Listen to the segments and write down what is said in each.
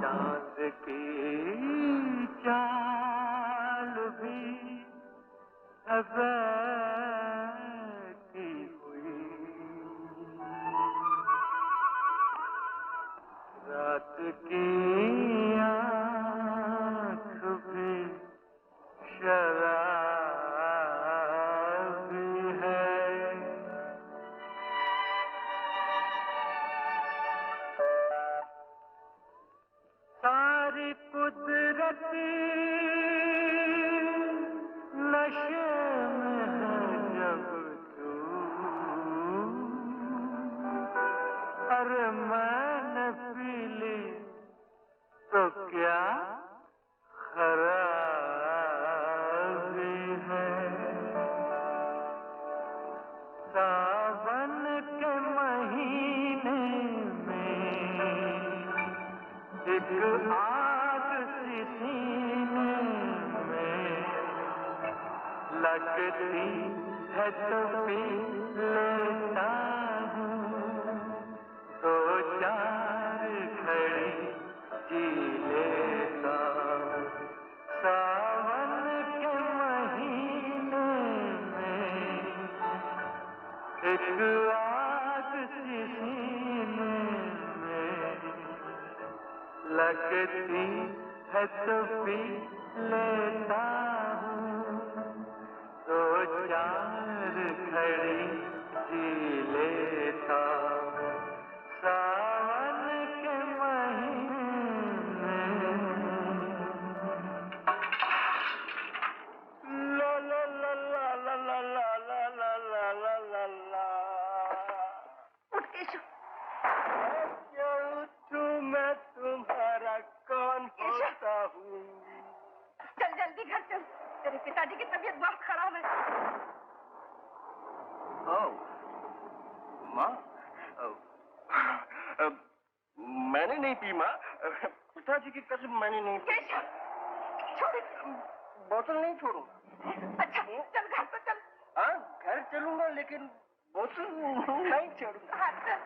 चांद की चाल भी की हुई, रात की आँख भी शराबी है। सारी कुदरती नशे में है जब तू, अरे मैंने पी ली तो क्या खराबी है। सावन के महीने में एक आग सी सीने में लगती है तो पी लेता हूँ, दो चार घड़ी जी लेता हूँ। सावन के महीने में एक आग सी सीने में लगती है तो पी लेता हूँ, दो चार घड़ी जी लेता हूँ। सावन के महीने ला ला ला ला ला ला ला ला ला ला ला ला। उठ केशव। क्या उठूं मैं, तुम्हारा कौन होता हूँ। चल जल्दी घर चल, तेरे पिताजी की तबीयत बहुत खराब है। माँ, मैंने नहीं पी माँ, पिताजी की कसम मैंने नहीं पी। केशव, छोड़ बोतल नहीं छोड़ूंगा। अच्छा चल घर तो चल। हाँ घर चलूंगा लेकिन बोतल नहीं छोड़ूंगा। हाँ चल।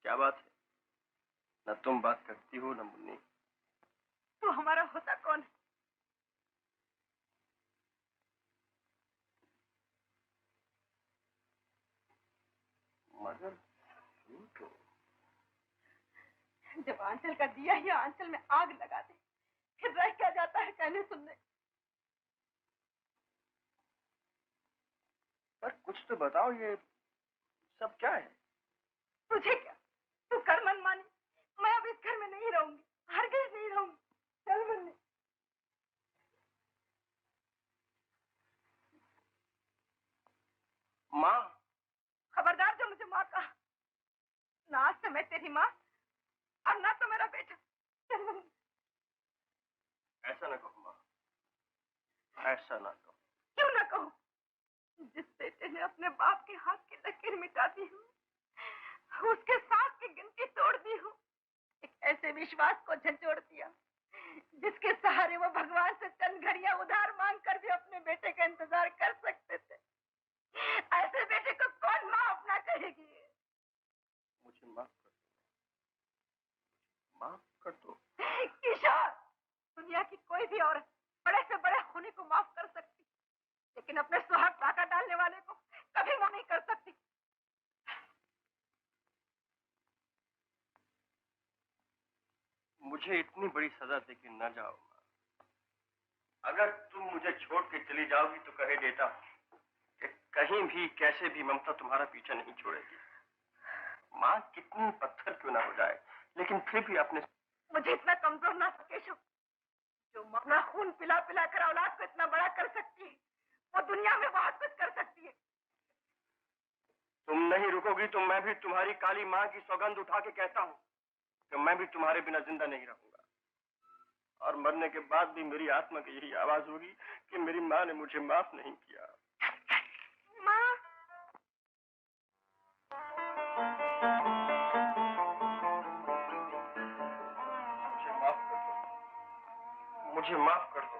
क्या बात है? न तुम बात करती हो न मुन्नी। तो हमारा होता कौन है? मगर तो जब आंचल का दिया ही आंचल में आग लगा दे, फिर रह क्या जाता है कहने सुनने? पर कुछ तो बताओ, ये सब क्या है? तुझे क्या? तू कर मनमानी। मैं अब इस घर में नहीं रहूंगी, हरगिज नहीं रहूंगी। चल मुन्नी। माँ, खबरदार जो मुझे माँ कहा। ना आज से मैं तेरी माँ और ना तो मेरा बेटा। चल मुन्नी। ऐसा ना कहो माँ, ऐसा ना कहो। क्यों ना कहूँ? जिस बेटे ने अपने बाप के हाथ की लकीर मिटा दी हो, उसके सांस की गिनती तोड़ दी हो, एक ऐसे विश्वास को झंझोड़ दिया जिसके सहारे वो भगवान से चंद घड़ियां उधार मांग कर भी अपने बेटे का इंतजार कर सकते थे। ऐसे बेटे को कौन माँ अपना कहेगी? मुझे माफ कर दो, माफ कर दो। किशोर, दुनिया की कोई भी औरत बड़े से बड़े खूनी को माफ कर सकती, लेकिन अपने सुहाग डाका डालने वाले को कभी माफ नहीं कर सकती। मुझे इतनी बड़ी सजा देके न जाओ माँ। अगर तुम मुझे छोड़ के चली जाओगी तो कह देता कि कहीं भी कैसे भी ममता तुम्हारा पीछा नहीं छोड़ेगी। माँ कितनी पत्थर क्यों ना हो जाए, लेकिन फिर भी अपने। मुझे इतना कमजोर ना केशव। जो अपना खून पिला पिला कर औलाद को इतना बड़ा कर सकती है, वो दुनिया में बहुत कुछ कर सकती है। तुम नहीं रुकोगी तो मैं भी तुम्हारी काली माँ की सौगंध उठा के कहता हूँ कि मैं भी तुम्हारे बिना जिंदा नहीं रहूंगा। और मरने के बाद भी मेरी आत्मा की यही आवाज होगी कि मेरी माँ ने मुझे माफ नहीं किया। माँ। मुझे माफ कर दो, मुझे माफ कर दो।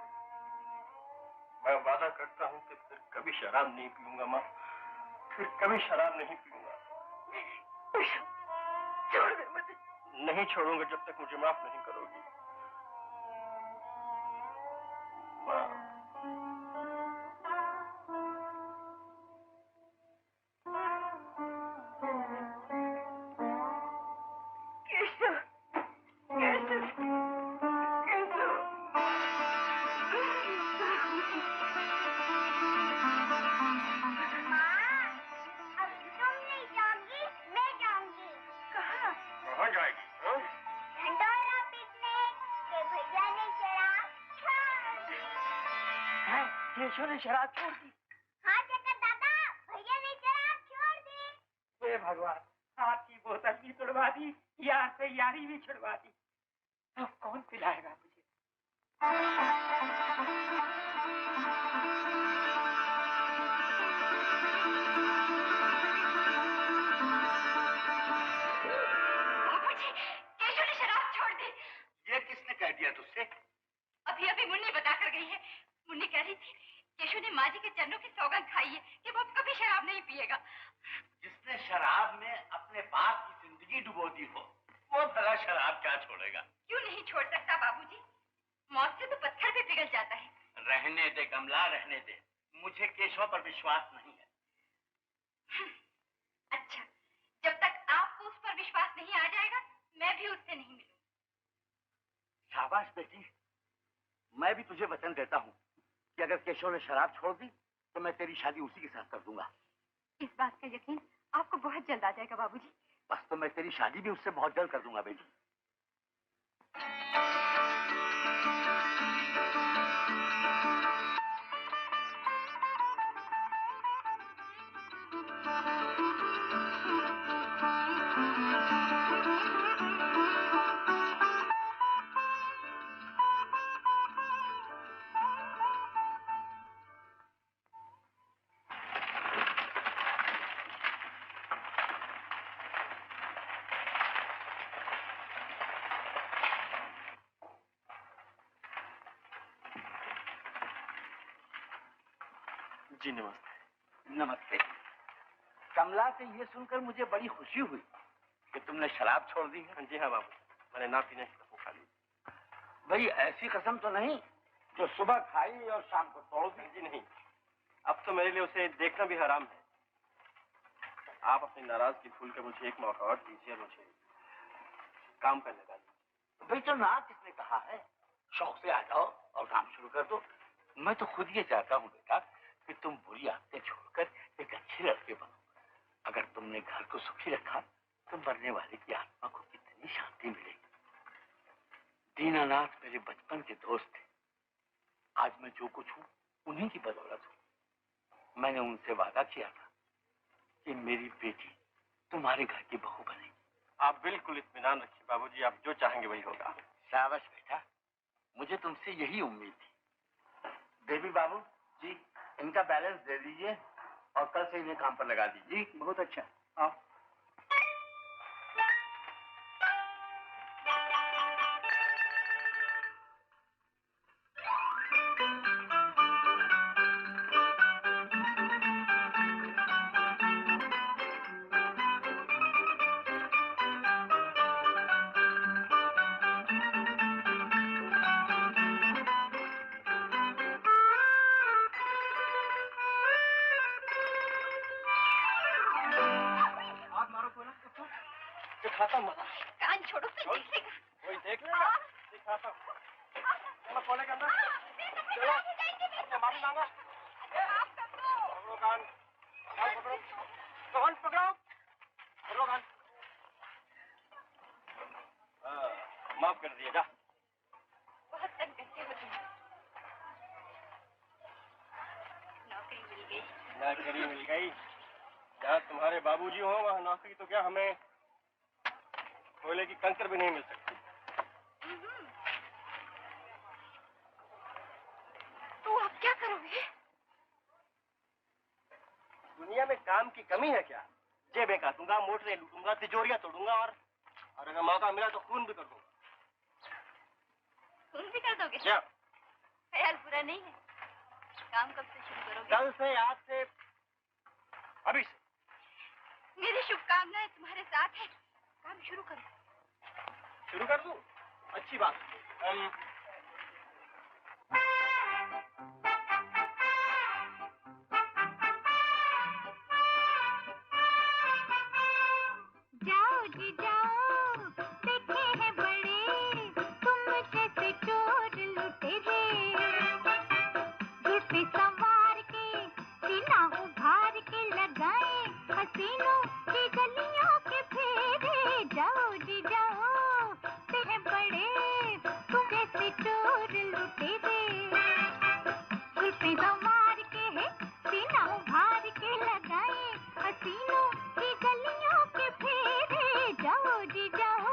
मैं वादा करता हूँ कि फिर कभी शराब नहीं पीऊंगा माँ, फिर कभी शराब नहीं पीऊंगा। छोड़ दे मुझे। नहीं छोड़ूंगा जब तक मुझे माफ नहीं करोगी माँ। केशव, केशव, केशव। अब तुम नहीं जाओगी, मैं जाऊंगी। कहाँ? कहाँ जाएगी? ढंडोरा पीटने के भैया ने शराब छोड़ दी। केशव ने शराब छोड़ दी? हाँ जगत दादा, भैया ने शराब छोड़ दी। हे भगवान, आपकी बोतल भी छुड़वा दी, यार से यारी भी छुड़वा दी। अब कौन पिलाएगा मुझे? केशव ने शराब छोड़ दी। ये किसने कह दिया तुझसे? अभी अभी मुन्नी बता कर गई है। मुन्नी कह रही थी केशव ने माँ जी के चरणों की सौगंध खाई है कि वो कभी शराब नहीं पिएगा। जिसने शराब में अपने बाप की जिंदगी डुबो दी हो, वो भला शराब क्या छोड़ेगा? क्यों नहीं छोड़ सकता बाबूजी? मौत से तो पत्थर भी पिघल जाता है। रहने दे कमला, रहने दे। मुझे केशव पर विश्वास नहीं है। अच्छा, जब तक आपको उस पर विश्वास नहीं आ जाएगा, मैं भी उससे नहीं मिलूंगी। शाबाश बेटी, मैं भी तुझे वचन देता हूँ कि अगर केशव ने शराब छोड़ दी तो मैं तेरी शादी उसी के साथ कर दूंगा। इस बात का यकीन आपको बहुत जल्द आ जाएगा बाबूजी। बस तो मैं तेरी शादी भी उससे बहुत जल्द कर दूंगा बेटी। जी नमस्ते। नमस्ते। कमला से ये सुनकर मुझे बड़ी खुशी हुई कि तुमने शराब छोड़ दी है? जी हाँ बाबू, मैंने ना पीने की कसम खा ली। भाई ऐसी कसम तो नहीं जो सुबह खाई और शाम को तोड़ दी? जी नहीं, अब तो मेरे लिए उसे देखना भी हराम है। आप अपनी नाराजगी भूल के मुझे एक मौका और दीजिए, मुझे काम पर लगा दीजिए। भाई तो ना किसने कहा है, शौक से आ जाओ और काम शुरू कर दो। मैं तो खुद ये चाहता हूँ बेटा कि तुम बुरी आदतें छोड़कर एक अच्छे लड़के बनो। अगर तुमने घर को सुखी रखा तो मरने वाले की आत्मा को कितनी शांति मिलेगी। दीनानाथ मेरे बचपन के दोस्त थे, आज मैं जो कुछ हूँ उन्हीं की बदौलत हूँ। मैंने उनसे वादा किया था कि मेरी बेटी तुम्हारे घर की बहू बनेगी। आप बिल्कुल इत्मीनान रखिए बाबूजी, आप जो चाहेंगे वही होगा। शाबाश बेटा, मुझे तुमसे यही उम्मीद थी। देवी बाबू जी, इनका बैलेंस दे दीजिए और कल से इन्हें काम पर लगा दीजिए। बहुत अच्छा, आओ। दिखाता हूँ मजा। कान छोड़ो तो देखेगा। वही देख लेगा, दिखाता हूँ। चलो कोने के अंदर, चलो अपने माफी मांगो। पकड़ो कान, कान पकड़ो, कान पकड़ो, पकड़ो कान। माफ कर दिए, जा। बहुत तंग करते हो तुम। नौकरी मिल गई। नौकरी मिल गई। जहाँ तुम्हारे बाबूजी हो वहाँ नौकरी तो क्या, हमें कोयले की कंकर भी नहीं मिल सकती। तो आप क्या करोगे? दुनिया में काम की कमी है क्या? जेबें काटूंगा, मोटरें लूटूंगा, तिजोरियां तोड़ूंगा और अगर मौका मिला तो खून भी कर दूंगा। खून भी कर दोगे? क्या? ख्याल बुरा नहीं है। काम कब से शुरू करोगे? कल से, आज से, अभी से। मेरी शुभकामनाएं तुम्हारे साथ है। काम शुरू करो। शुरू कर दूं? अच्छी बात। जाओ जी जाओ, देखे हैं बड़े तुम जैसे चोर लुटेरे। जुल्फी संवार के, सीना उभार के लगाए हसीनों की गलियों के फेरे। जाओ जी जाओ, देखे बड़े तुम जैसे चोर लुटेरे। जुल्फी संवार के, सीना उभार के लगाए हसीनों की गलियों के फेरे। जाओ जी जाओ।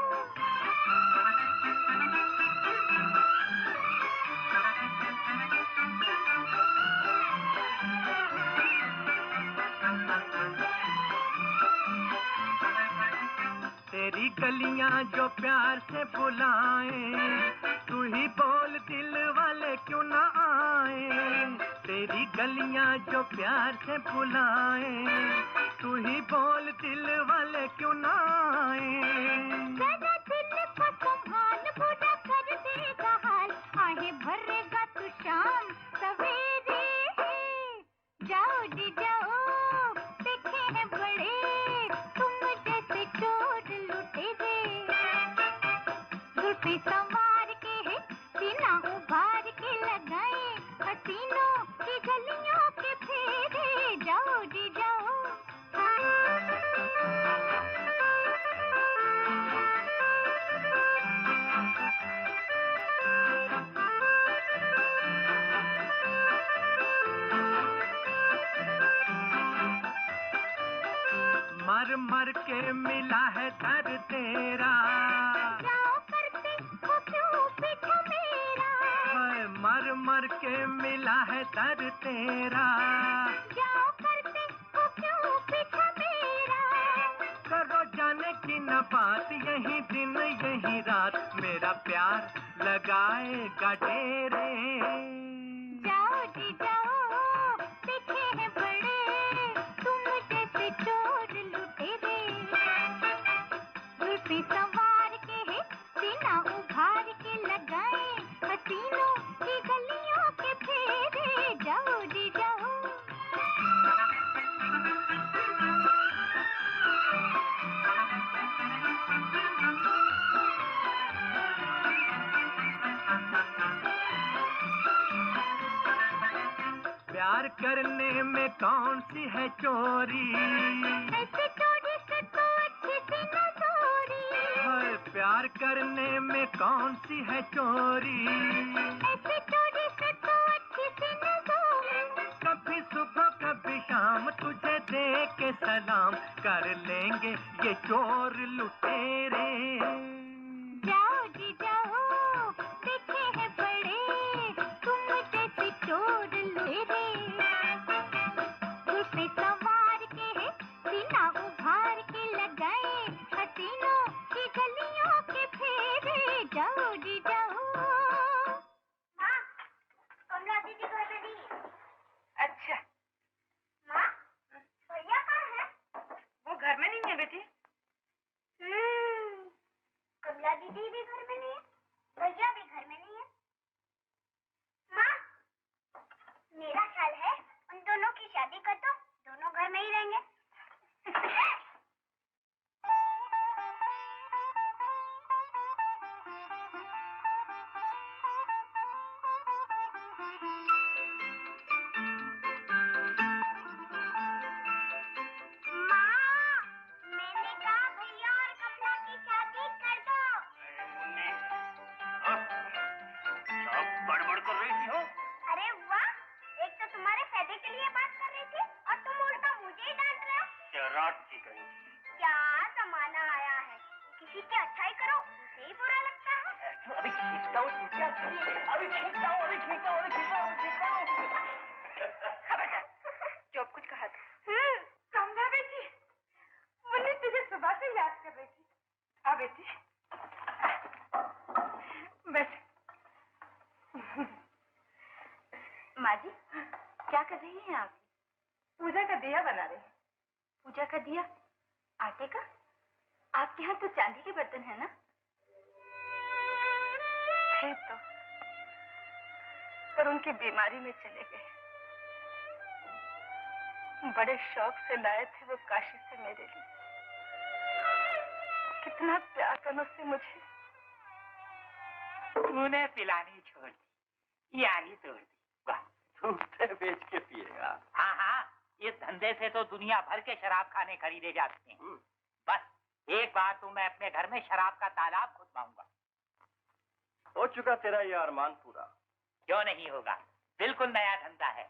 तेरी गलियां जो प्यार से बुलाए, तू ही बोल दिल वाले क्यों ना आए। तेरी गलियां जो प्यार से बुलाए, तू ही बोल दिल वाले क्यों ना आए। जरा दिल को संभाल, बुरा कर देगा हाल। आहें भरेगा तू शाम सवेरे। जाओ जी जाओ, देखे हैं बड़े तुम जैसे चोर लुटेरे। जुल्फी संवार के, सीना उभार के लगाए हसीनों की गलियों के फेरे। जाओ जी जाओ। मर मर के मिला है दर तेरा, जाओ करते हो क्यों पीछा मेरा। हाय मर मर के मिला है दर तेरा। जाओ करते हो क्यों पीछा मेरा। करो जाने की न बात, यही दिन यही रात मेरा प्यार लगाएगा डेरे। जाओ जी जाओ, देखे हैं बड़े तुम जैसे चोर लुटेरे। पे सवार के है सीना उभार के लगाए हसीनों की गलियों के फेरे जाओ जी जाओ। प्यार करने में कौन सी है चोरी, ऐसे चोरी से तो अच्छी सी न चोरी। हाय प्यार करने में कौन सी है चोरी, ऐसे चोरी से तो अच्छी सी न चोरी। कभी सुबह कभी शाम तुझे दे के सलाम कर लेंगे ये चोर लुटेरे। जाओ जी जाओ देखे हैं बड़े तुम जैसे चोर लुटेरे। दिल पे सवार के है सीना उभार के लगाए हसीनों की गलियों के फेरे जाओ जी जाओ। माँ, कमला दीदी घर में नहीं है। अच्छा। माँ, भैया कहाँ है? वो घर में नहीं है बेटी। कमला दीदी भी घर में नहीं है, भैया भी घर में नहीं है। माँ, मेरा ख्याल है उन दोनों की शादी कर दो, दोनों घर में ही रहेंगे। मैंने कहा भैया और कमला की शादी कर दो। क्या बड़बड़ कर रही थी हो? अरे वाह, एक तो तुम्हारे फायदे के लिए बात कर रही थी और तुम उल्टा मुझे ही डांट रहे हो। क्या रात थी कहीं? क्या जमाना आया है, किसी की अच्छाई करो उसे ही बुरा लगता है। अभी खींचता हूँ, अभी खींचता हूँ। जो कुछ कहा था। कमला बेटी, मुन्नी तुझे सुबह से याद कर रही थी। आ बेटी, बस। माँ जी, क्या कर रही हैं आप? पूजा का दिया बना रही। पूजा का दिया? आटे का? आपके यहाँ तो चांदी के बर्तन है ना? थे तो, पर उनकी बीमारी में चले गए। बड़े शौक से लाए थे वो काशी से मेरे लिए। कितना प्यार करना उससे मुझे। तूने पिलानी छोड़ दी, यानी तोड़ दी। दूसरे बेच के पिएगा। हाँ हाँ, इस धंधे से तो दुनिया भर के शराब खाने खरीदे जाते हैं। बस एक बार तो मैं अपने घर में शराब का तालाब खुदवाऊंगा। हो चुका तेरा ये अरमान पूरा। क्यों नहीं होगा, बिल्कुल नया धंधा है।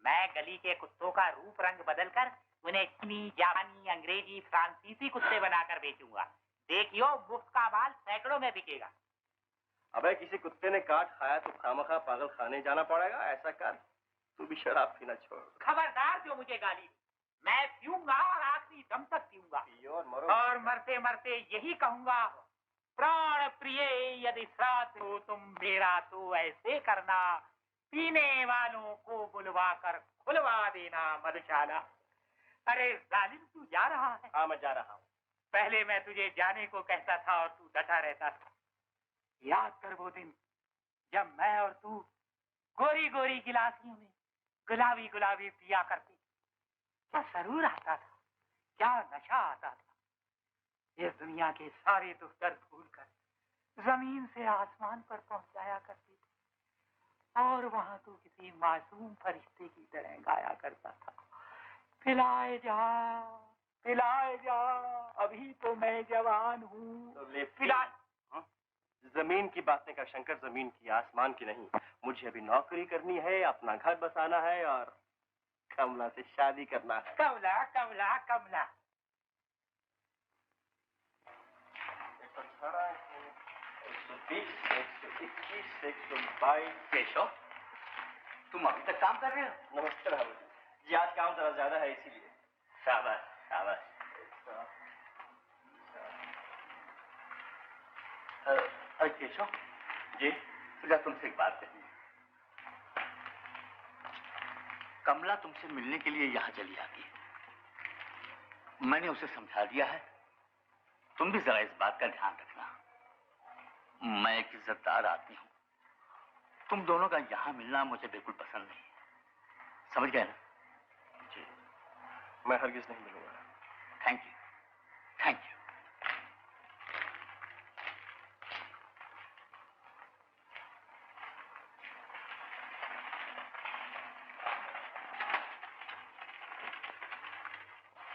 मैं गली के कुत्तों का रूप रंग बदलकर उन्हें चीनी, जापानी, अंग्रेजी, फ्रांसीसी कुत्ते बनाकर बेचूंगा। देखियो, मुफ्त का माल सैकड़ों में बिकेगा। अबे किसी कुत्ते ने काट खाया तो खामखा पागल खाने जाना पड़ेगा। ऐसा कर, तू भी शराब पीना छोड़। खबरदार जो मुझे गाली दे। मैं पीऊंगा और आखिरी दम तक पीऊंगा। पियो और मरो। और मरते मरते यही कहूंगा, प्राण प्रिय यदि साथ हो तुम मेरा तो ऐसे करना, पीने वालों को बुलवा कर खुलवा देना मधुशाला। अरे जालिम, तू जा रहा है? हाँ, मैं जा रहा हूँ। पहले मैं तुझे जाने को कहता था और तू डटा रहता था। याद कर वो दिन जब मैं और तू गोरी गोरी गिलासियों में गुलाबी गुलाबी पिया करते। क्या सरूर आता था, क्या नशा आता था। इस दुनिया के सारे दुख दर्द भूलकर जमीन से आसमान पर पहुंच जाया करते थे और वहां तू किसी मासूम फरिश्ते की तरह गाया करता था, पिलाए जा, अभी तो मैं जवान हूँ। तो ले पिला। जमीन की बातें कर शंकर, जमीन की, आसमान की नहीं। मुझे अभी नौकरी करनी है, अपना घर बसाना है और कमला से शादी करना है। कमला कमला कमला। 120, 121, 122। केशव, तुम अभी तक काम कर रहे हो? नमस्ते राहुल जी, आज काम जरा ज्यादा है इसीलिए। शाबाश शाबाश। केशव जी, मुझे तुमसे एक बात कहनी है। कमला तुमसे मिलने के लिए यहाँ चली आती है। मैंने उसे समझा दिया है तुम भी जरा इस बात का ध्यान रखना। मैं एक इज्जतदार आदमी हूं। तुम दोनों का यहां मिलना मुझे बिल्कुल पसंद नहीं है। समझ गए ना? जी, मैं हरगिज नहीं मिलूंगा। Thank you, thank you.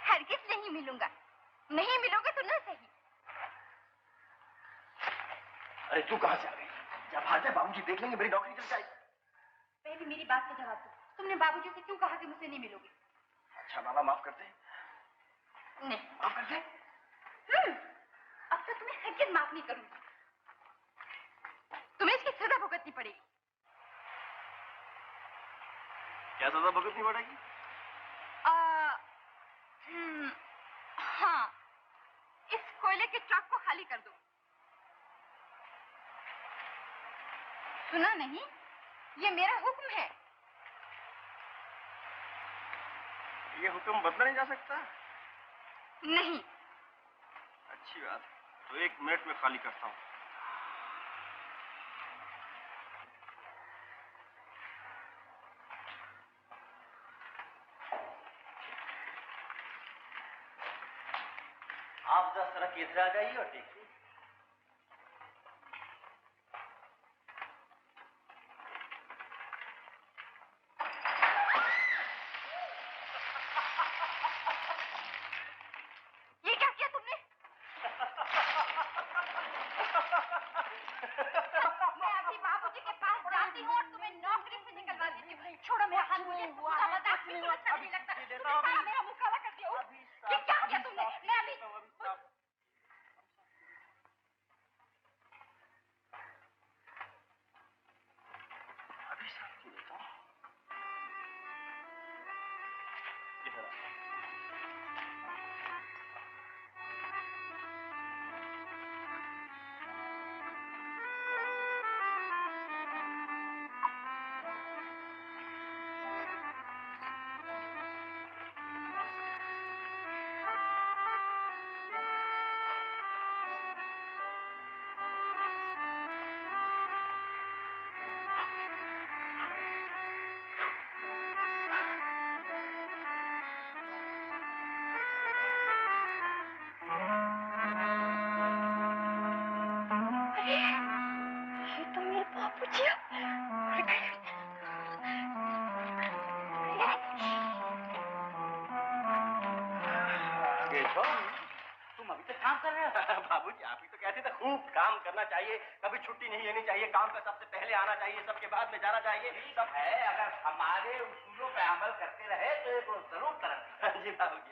हरगिज नहीं मिलूंगा। नहीं मिलोगे तो ना सही। अरे तू कहां से आ गई? जब भाग जाए बाबूजी देख लेंगे, मेरी नौकरी चल जाएगी। पहले मेरी बात का जवाब दो। तुमने बाबूजी से क्यों कहा कि मुझसे नहीं मिलोगे? अच्छा बाबा माफ करते? नहीं माफ करते? अब तो तुम्हें हरगिज माफ नहीं करूंगी। तुम्हें इसकी सजा भुगतनी पड़ेगी। क्या सजा भुगतनी पड़ेगी? हाँ, इस कोयले के ट्रक को खाली कर दो। सुना नहीं? ये मेरा हुक्म है। ये हुक्म बदला नहीं जा सकता? नहीं। अच्छी बात, तो 1 मिनट में खाली करता हूँ। आप 10 सड़क इधर आ जाइए और देखिए। ये क्या किया तुमने? मैं अभी बाबूजी के पास जाती हूँ और तुम्हें नौकरी से निकलवा देती हूँ। छोड़ो मेरा हाथ, मुझे तुम्हारा मजाक बिल्कुल अच्छा नहीं लगता। तुमने सारा मेरा मुंह काला कर दिया। ये क्या किया तुमने? मैं अभी तुम अभी तक काम कर रहे हो? बाबूजी आप ही तो कहते थे खूब काम करना चाहिए, कभी छुट्टी नहीं लेनी चाहिए, काम पे सबसे पहले आना चाहिए, सबके बाद में जाना चाहिए। सब है, अगर हमारे उसूलों पे अमल करते रहे तो ये तो जरूर तरक्की। जी बाबूजी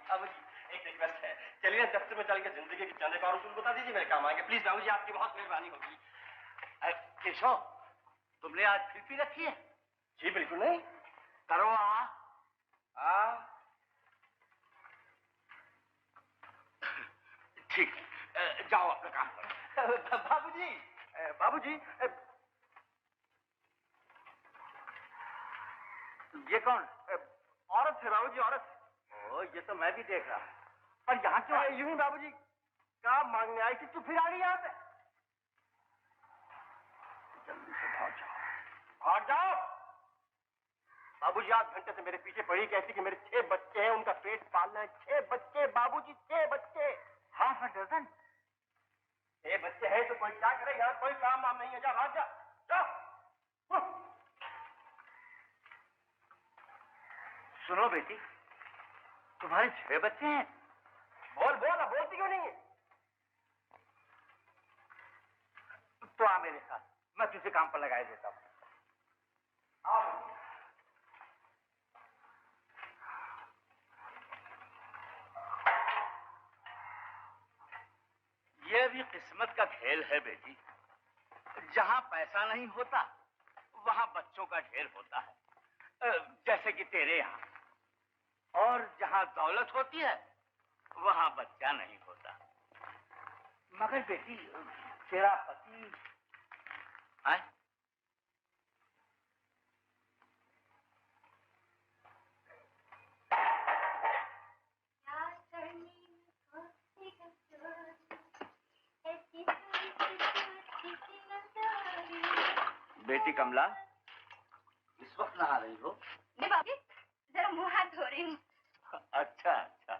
एक रिक्वेस्ट है, चलिए दफ्तर में चल के जिंदगी के चंद एक और उसूल बता दीजिए, मेरे काम आएंगे। प्लीज बाबूजी आपकी बहुत मेहरबानी होगी। केशव, तुमने आज फिर पी रखी है? जी बिल्कुल नहीं। करो ठीक है, जाओ अपना काम करो। बाबूजी ये कौन? औरत है बाबूजी, औरत। ओ, ये तो मैं भी देख रहा हूँ। पर यहाँ क्यों? यूं ही बाबूजी काम मांगने आई थी, तू फिर आ गई यहाँ पे। जल्दी से भाग जाओ। बाबूजी 8 घंटे से मेरे पीछे पड़ी, कहती कि मेरे 6 बच्चे हैं, उनका पेट पालना है। 6 बच्चे बाबूजी, 6 बच्चे। हाँ दर्जन। 6 बच्चे हैं तो कोई क्या करे, यहाँ कोई काम वाम नहीं है। जा भाग जा, जाओ। सुनो बेटी, तुम्हारे 6 बच्चे हैं? बोल अब बोलती क्यों नहीं है? तो आ मेरे साथ, मैं तुझे काम पर लगा देता हूँ। ये भी किस्मत का खेल है बेटी। जहां पैसा नहीं होता वहां बच्चों का ढेर होता है, जैसे कि तेरे यहाँ। और जहां दौलत होती है वहां बच्चा नहीं होता। मगर बेटी, तेरा पति है? बेटी कमला, इस वक्त नहा रही हो? नहीं बाबूजी, जरा मुंह हाथ धो रही हूँ। अच्छा अच्छा।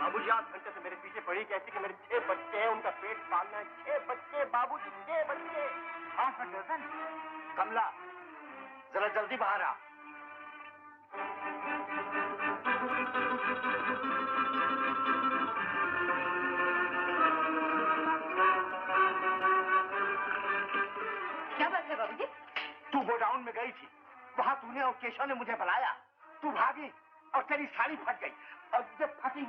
बाबूजी 8 घंटे से मेरे पीछे पड़ी कहती कि मेरे 6 बच्चे हैं, उनका पेट पालना है। 6 बच्चे बाबूजी, 6 बच्चे। 8 डजन? कमला, जरा जल्दी बाहर आ। क्या बात है बाबूजी? तू गोडाउन में गई थी, वहां तूने और केशव ने मुझे बुलाया, तू भागी और तेरी साड़ी फट गई। और ये फटी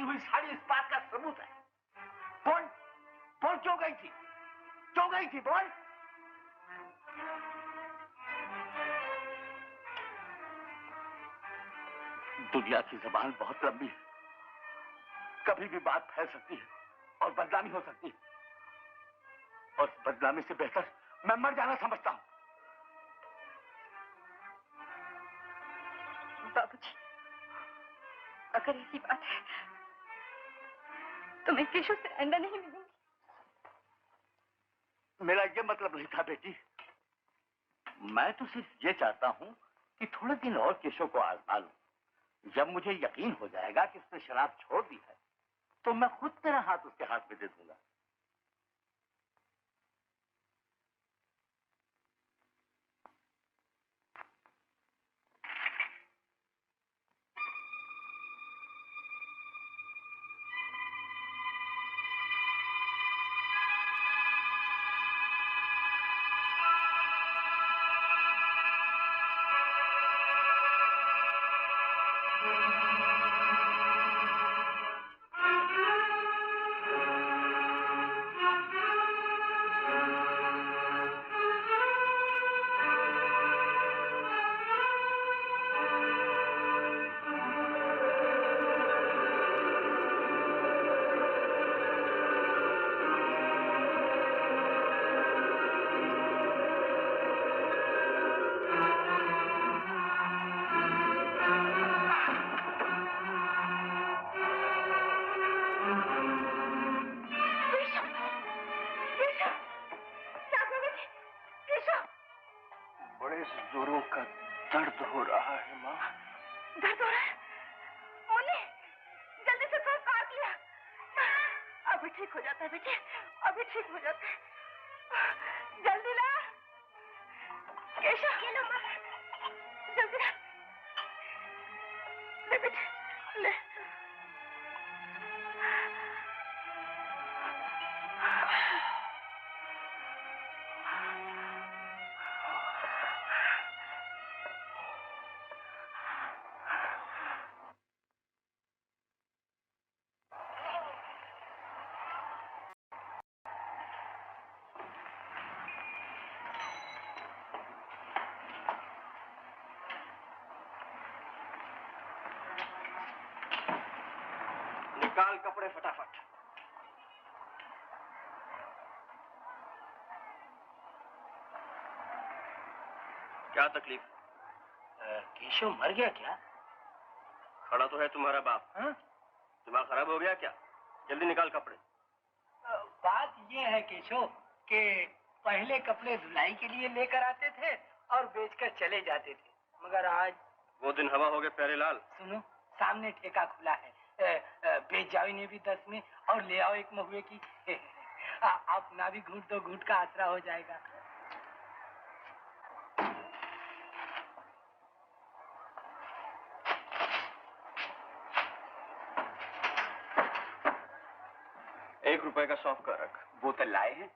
हुई साड़ी इस बात का सबूत है। बोल बोल, क्यों गई थी? क्यों गई थी? बोल। दुनिया की जबान बहुत लंबी है, कभी भी बात फैल सकती है और बदनामी हो सकती है, और बदनामी से बेहतर मैं मर जाना समझता हूं। बाबूजी, अगर ऐसी बात है तो मैं केशव से आइंदा नहीं मिलूंगी। मेरा ये मतलब नहीं था बेटी, मैं तो सिर्फ ये चाहता हूं कि थोड़े दिन और केशव को आजमा लूं। जब मुझे यकीन हो जाएगा कि उसने शराब छोड़ दी है, तो मैं खुद तेरा हाथ उसके हाथ में दे दूंगा। जोरों का दर्द हो रहा है माँ। दर्द हो रहा है? मुन्नी, जल्दी से थोड़ा काट लिया। अभी ठीक हो जाता है बेटे, अभी ठीक हो जाता है। जल्दी ला केशव, ये लो माँ, जल्दी ला। ले बेटे ले। निकाल कपड़े फटाफट। क्या तकलीफ? केशव मर गया क्या? खड़ा तो है तुम्हारा बाप। हाँ? दिमाग खराब हो गया क्या? जल्दी निकाल कपड़े। बात ये है केशव कि पहले कपड़े धुलाई के लिए लेकर आते थे और बेचकर चले जाते थे, मगर आज वो दिन हवा हो गए प्यारे लाल। सुनो, सामने ठेका खुला है, बेच जाओ इन्हें भी 10 में और ले आओ एक महुए की। अपना भी घूंट तो घूंट का आसरा हो जाएगा। ₹1 का सौंफ का रख। बोतल लाए हैं?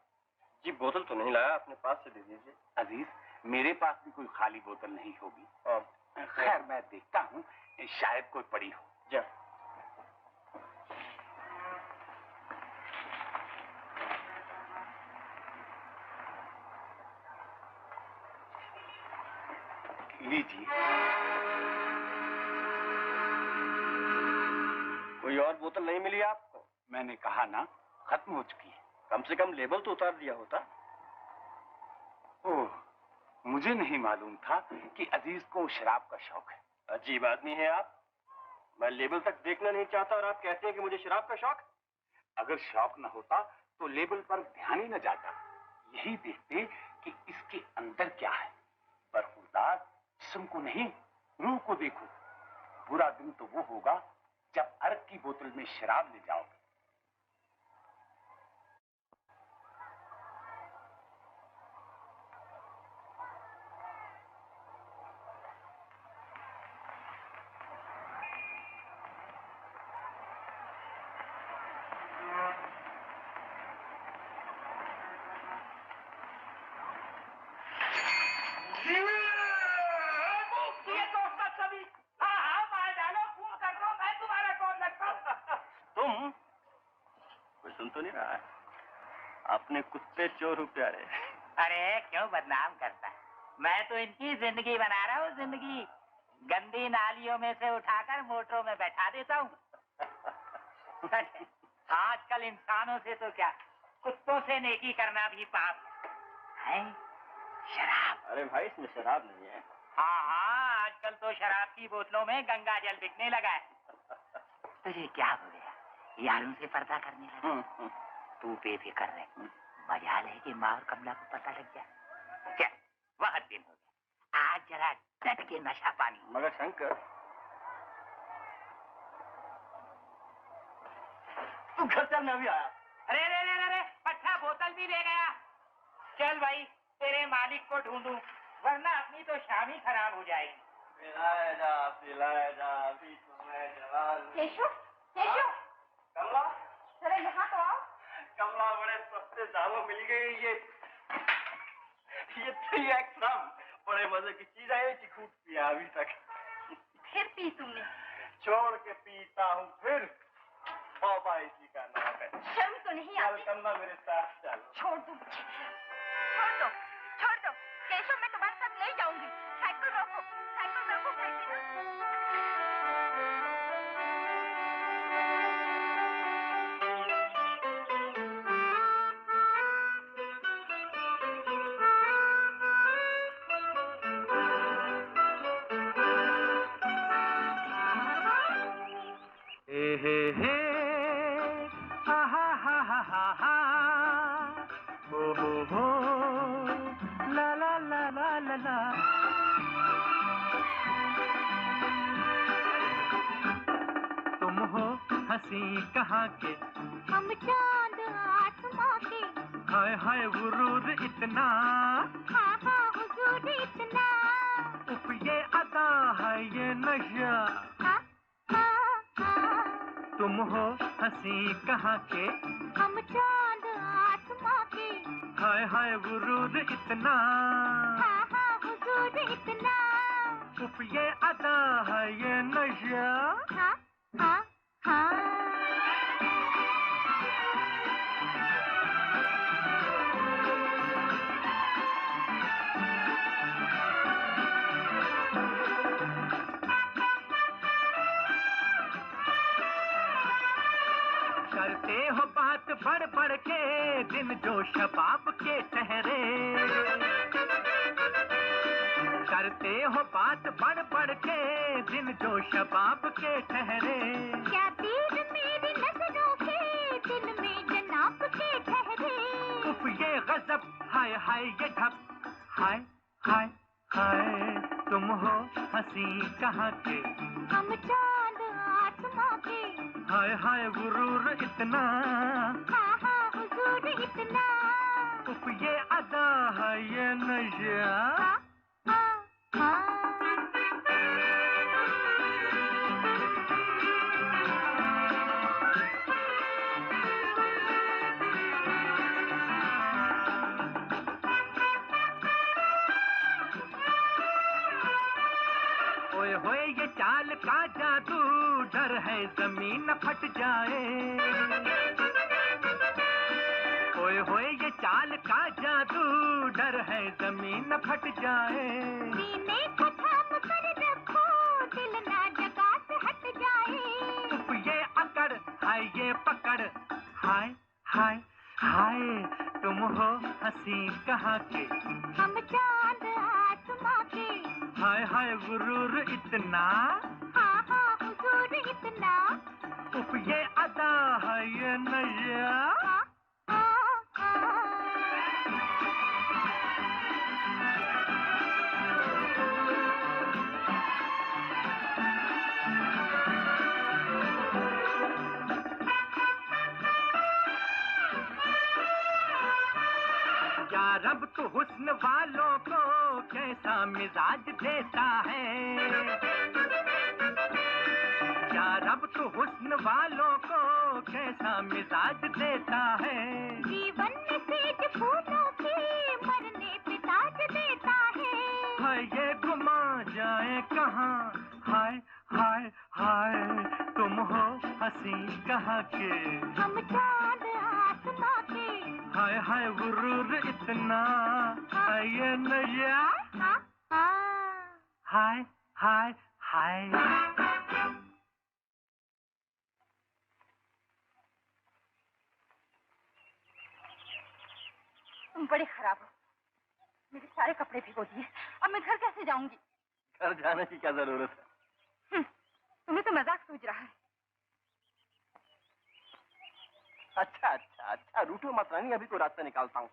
जी बोतल तो नहीं लाया, अपने पास से दे दीजिए। अजीज, मेरे पास भी कोई खाली बोतल नहीं होगी। और खैर मैं देखता हूँ, शायद कोई पड़ी हो। जा। लीजिए। कोई और बोतल नहीं मिली आपको? मैंने कहा ना, खत्म हो चुकी है। कम से कम लेबल तो उतार दिया होता। ओह, मुझे मुझे नहीं मालूम था कि अजीज को शराब का शौक है। अजीब आदमी है आप। मैं लेबल तक देखना नहीं चाहता और आप कहते हैं कि मुझे शराब का शौक। अगर शौक न होता तो लेबल पर ध्यान ही न जाता, यही देखते कि इसके अंदर क्या है। पर खुदा, जिस्म को नहीं, रूह को देखो। बुरा दिन तो वो होगा जब अरक की बोतल में शराब ले जाओगे। अपने कुत्ते चोर हो प्यारे। अरे क्यों बदनाम करता है? मैं तो इनकी जिंदगी बना रहा हूँ, जिंदगी। गंदी नालियों में से उठाकर मोटरों में बैठा देता हूँ। आजकल इंसानों से तो क्या, कुत्तों से नेकी करना भी पाप है। शराब। अरे भाई, इसमें शराब नहीं है। हाँ, आजकल तो शराब की बोतलों में गंगा जल बिकने लगा है। तुझे क्या हो गया? यारों से पर्दा करने लगा? तू बेफिक्र रहे। मजाल है कि माँ और कमला को पता लग जाए। चल, बहुत दिन हो गया, आज जरा डट के नशा पानी। मगर शंकर, तू घर चल, मैं भी आया। अरे रे रे रे, पट्टा बोतल भी ले गया। चल भाई, तेरे मालिक को ढूंढूं, वरना अपनी तो शाम ही खराब हो जाएगी। पिलाए जा, पिलाए जा, अभी तुम्हें जवान। केशव, केशव, कमला, जरा यहाँ तो आओ। कमला, बड़े सस्ते दामों मिल गई ये 3x ग्राम। बड़े मजे की चीज है, खूब पिया अभी तक। फिर पी तुमने? छोड़ के पीता हूँ फिर। बाबा इसी का नाम है। शर्म तो नहीं चल आती? कमला, मेरे साथ चल। छोड़ दो मुझे, छोड़ दो, छोड़ दो। केशव, मैं तुम्हारे साथ ले जाऊंगी। साइकिल रोको, साइकिल रोको, तुम हो हंसी कहाँ के, हम चांद आसमां के, हाय हाय वुरूद इतना, हाँ हाँ हुजूर इतना, उफ ये अदा है ये नशा, हाँ हाँ हाँ। तुम हो हंसी कहाँ के, हम चांद आसमां के, हाय हाय वुरूद इतना, हाँ हाँ हुजूर इतना, उफ ये अदा है ये नशा, हाँ हाँ हाँ। करते हो बात बढ़ बढ़ के, दिन जो शबाब के ठहरे, करते हो बात बढ़ बढ़ के, दिन जो शबाब के ठहरे, क्या तीर मेरी नजरों के, दिल में जनाब के ठहरे, उफ ये गजब, हाय हाय ये ढप, हाय हाय हाय, तुम हो हंसी कहाँ के, हम चांद आसमां के, हाय हाय गुरूर इतना, हाँ हाँ हुजूर इतना, उफ ये अदा है ये नशा, हाँ हाँ हाँ। ओए होए ये चाल का जादू, डर है जमीन फट जाए, ओए होए ये चाल का जादू, डर है जमीन फट जाए, सीने को थाम कर रखो, दिल ना जगह से हट जाए, उफ ये अकड़, हाय ये पकड़, हाय हाय हाय, तुम हो हंसी कहाँ के, हम चांद हाय हाय गुरूर इतना, हाँ हाँ हुजूर इतना, उफ ये अदा है ये नैया। हाँ हाँ हाँ। या रब तो हुस्न वालों को कैसा मिजाज देता है, या रब तो हुस्न वालों को कैसा मिजाज देता है। जीवन में सेज फूलों के मरने पे ताज देता है। हाय ये घुमा जाए कहाँ, हाय हाय हाय तुम हो हंसी कहाँ के, हम चांद आसमां के, हाय हाय गुरूर इतना, हाय ये नैया, हाँ हाँ। हाय हाय हाय। तुम बड़े खराब हो, मेरे सारे कपड़े भिगो दिए। अब मैं घर कैसे जाऊंगी? घर जाने की क्या जरूरत है? तुम्हें तो मजाक सूझ रहा है। अच्छा अच्छा अच्छा, रूठो मत रानी, अभी कोई रास्ता निकालता हूँ।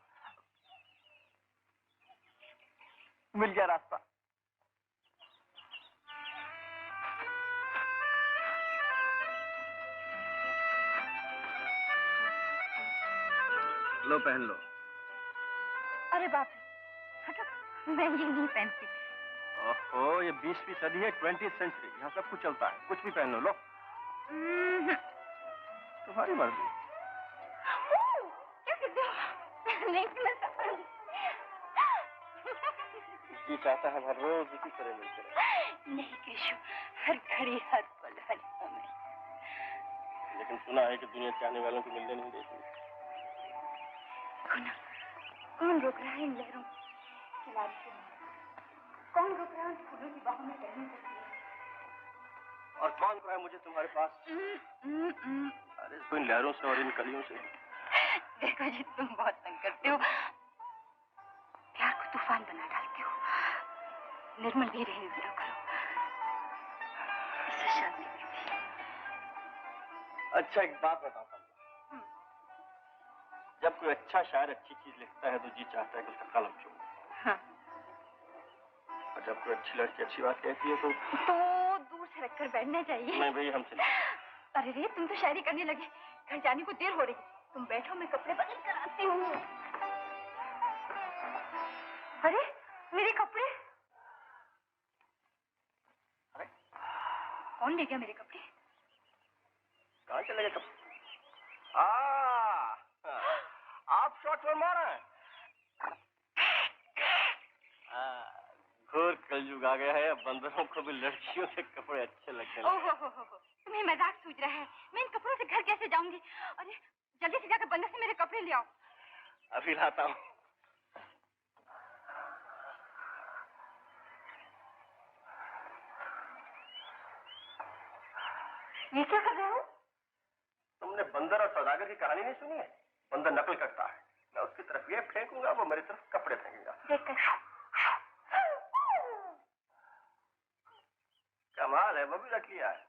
मिल गया रास्ता। लो पहन लो। अरे बाप रे, हटो, मैं ये नहीं पहनती। ओहो, ये 20वीं सदी है, 20th सेंचुरी, यहाँ सब कुछ चलता है, कुछ भी पहन लो। लो तुम्हारी मर्जी। क्या कहते हो? नहीं मैं समझ। जी चाहता है हर रोज इसी तरह मिलते रहे। नहीं केशव, हर घड़ी हर पल हर समय। लेकिन सुना है कि दुनिया चाहने वालों को मिलने नहीं देती। कौन रोक रहा है इन लहरों की बारिश से? कौन रोक रहा है उन फूलों की बाहों में तैरने के लिए? और कौन रोक रहा है मुझे तुम्हारे पास? अरे तो इन लहरों से और इन कलियों से। देखो जी, तुम बहुत तंग करते हो, प्यार को तूफान बना डालते हो। निर्मल भी रहने दो, करो इससे शांति मिलती है। अच्छा एक बात बताता हूँ, जब कोई अच्छा शायर अच्छी चीज लिखता है तो जी चाहता है कि उसका कलम चूमो। हाँ। और जब कोई अच्छी लड़की अच्छी बात कहती है तो दूर से रखकर बैठना चाहिए। नहीं भाई, हमसे नहीं। अरे रे, तुम तो शायरी करने लगे, घर जाने को देर हो रही। तुम बैठो, मैं कपड़े बदल कर आती हूँ। अरे मेरे कपड़े, अरे कौन ले गया मेरे कपड़े? कहाँ चले गए कपड़े? आप शॉट में मारा है। घोर कलयुग आ गया है, बंदरों को भी लड़कियों के कपड़े अच्छे लगने लगे। ओहो, तुम्हें मजाक सूझ रहा है। मैं इन कपड़ों से घर कैसे जाऊंगी? अरे जल्दी से जाकर बंदर से मेरे कपड़े ले आओ। अभी लाता हूँ। ये क्या कर रहे हो? तुमने बंदर और सौदागर की कहानी नहीं सुनी है? बंदर नकल करता है, मैं उसकी तरफ ये फेंकूंगा, वो मेरी तरफ कपड़े फेंकेगा। देखकर कमाल है, वो भी रख लिया है।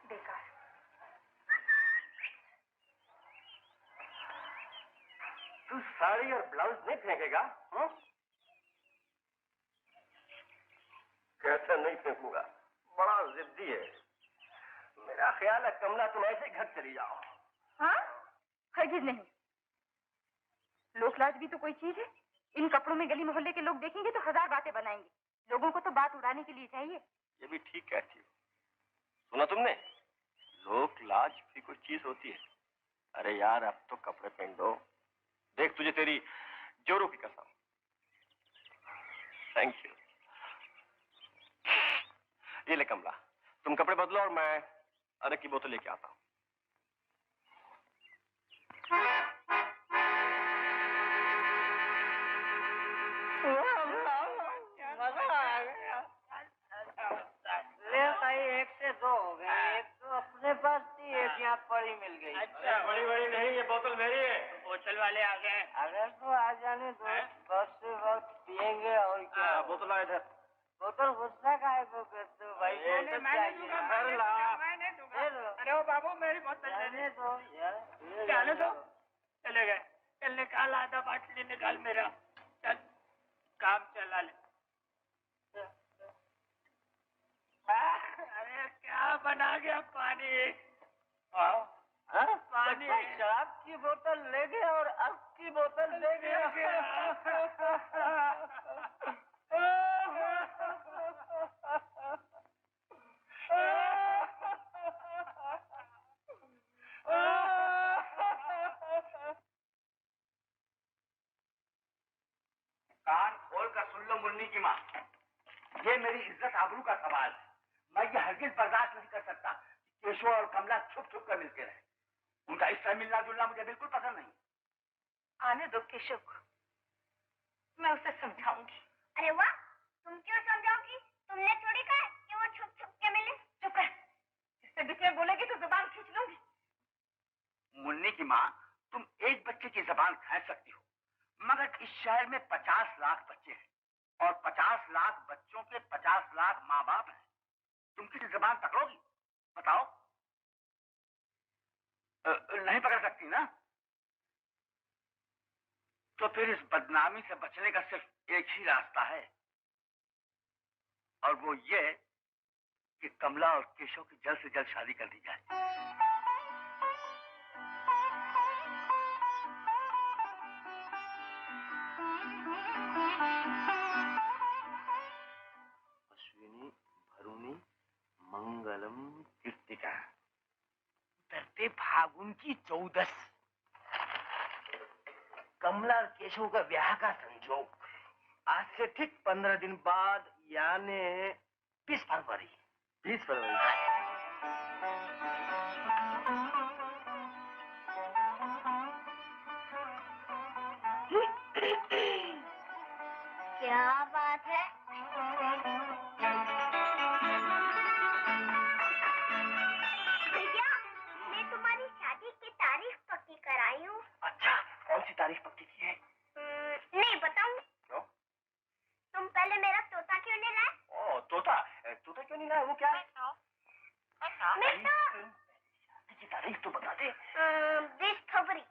बेकार। तू साड़ी और ब्लाउज नहीं फेंकेगा? कैसे नहीं फेंकूंगा, बड़ा जिद्दी है। मेरा ख्याल है कमला तुम ऐसे ही घर चली जाओ। हाँ? हरगिज नहीं। लोकलाज भी तो कोई चीज है। इन कपड़ों में गली मोहल्ले के लोग देखेंगे तो 1000 बातें बनाएंगे। लोगों को तो बात उड़ाने के लिए चाहिए। ये भी ठीक कहती हो। सुना तुमने, लोक लाज भी कोई चीज होती है। अरे यार अब तो कपड़े पहन दो, देख तुझे तेरी जोरों की कसम। Thank you. ये ले कमला, तुम कपड़े बदलो और मैं अरक की बोतल लेके आता हूँ। यहाँ पड़ी मिल गई। अच्छा, बड़ी बड़ी नहीं, ये बोतल मेरी है। बोतल वाले आ गए। अगर तो आ जाने दो, वक्त से वक्त पियेंगे और क्या। बोतल आ इधर। बोतल गुस्सा काहे को करते हो भाई? मैंने दूंगा, मैंने दूंगा। अरे ओ बाबू, मेरी बोतल जाने दो यार, जाने दो। चले गए। चल निकाल, आधा बाटली निकाल मेरा। चल काम चला ले। अरे क्या बना गया पानी। पानी शराब की बोतल ले गए और अब की बोतल दे गए। कान खोल कर सुन लो मुन्नी की माँ, ये मेरी इज्जत आबरू का सवाल है। मैं ये हरगिज बर्दाश्त नहीं कर सकता कि केशव और कमला छुप छुप कर मिलते रहे। उनका इस तरह मिलना जुलना मुझे बिल्कुल पसंद नहीं। आने दो केशव को, मैं उसे समझाऊंगी। अरे वाह, तुम क्यों समझाओगी? तुमने थोड़ी कहा कि वो छुप छुप के मिले। चुप रह, इससे बीच में बोलेगी तो जुबान खींच लूंगी। मुन्नी की माँ, तुम एक बच्चे की जबान खींच सकती हो, मगर इस शहर में 50 लाख बच्चे हैं और 50 लाख बच्चों के 50 लाख माँ बाप हैं। तुम किसी जबान पकड़ोगी? बताओ। नहीं पकड़ सकती ना? तो फिर इस बदनामी से बचने का सिर्फ एक ही रास्ता है, और वो ये कि कमला और केशव की जल्द से जल्द शादी कर दी जाए। अश्विनी भरुणी मंगलम कीर्तिका। उतरते फागुन की 14। कमला और केशव का ब्याह का संजोग आज से ठीक 15 दिन बाद, यानी 20 फरवरी। 20 फरवरी। क्या बात है? भैया, मैं तुम्हारी शादी की तारीख पक्की कराई हूँ। अच्छा, कौन सी तारीख पक्की की है? नहीं बताऊँ। क्यों? तुम पहले मेरा तोता क्यों नहीं लाए? ओ, तोता तोता क्यों नहीं लाया? वो क्या है? शादी की तारीख तो बता दे। 20 फरवरी।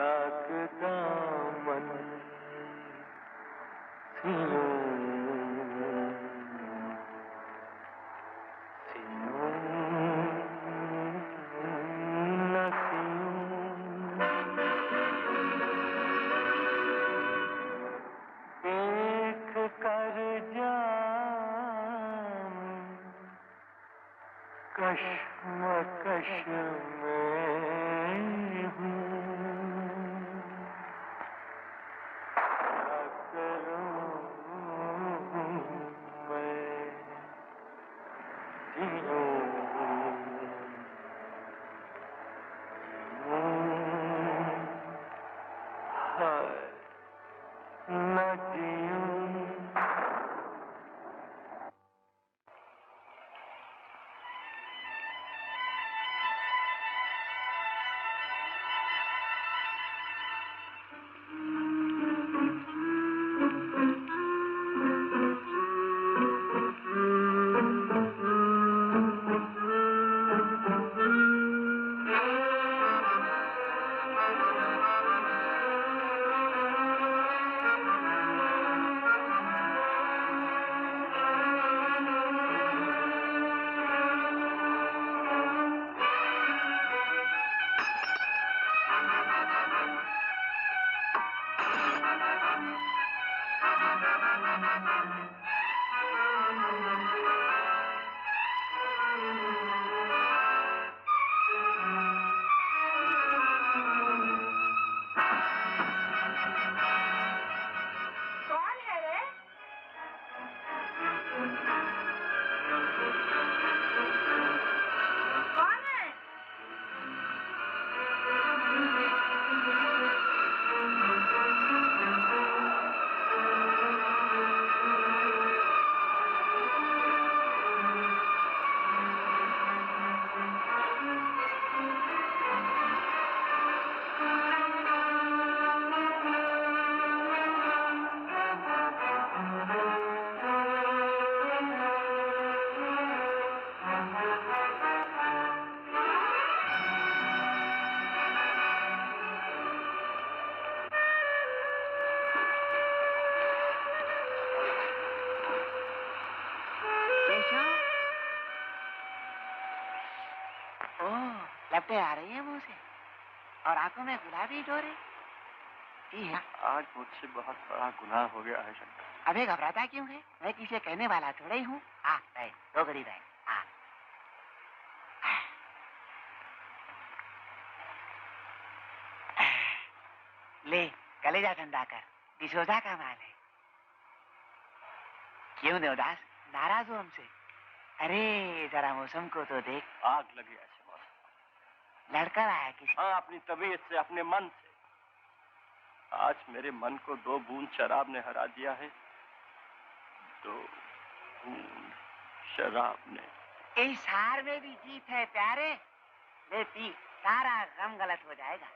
जागता मन सियों सियों न सियों देख कर जान कश्मकश में हूँ क्या करूँ मैं जियूँ हाय न जियूँ लपटें आ रही है मुंह से और आंखों में गुलाबी डोरे। आज मुझसे बहुत बड़ा गुनाह हो गया है शंकर। अबे घबराता क्यों है? मैं किसे कहने वाला थोड़ा ही हूँ। हाँ बैठ, दो घड़ी बैठ। हाँ ले कलेजा ठंडा कर, डिसोजा का माल है। क्यों देवदास, नाराज हो हमसे? अरे जरा मौसम को तो देख, आग लगी ऐसे मौसम। लड़कर आया किसी? हाँ, अपनी तबीयत से, अपने मन से। आज मेरे मन को 2 बूंद शराब ने हरा दिया है। 2 बूंद शराब ने। इस हार में भी जीत है प्यारे। ले पी, सारा गम गलत हो जाएगा।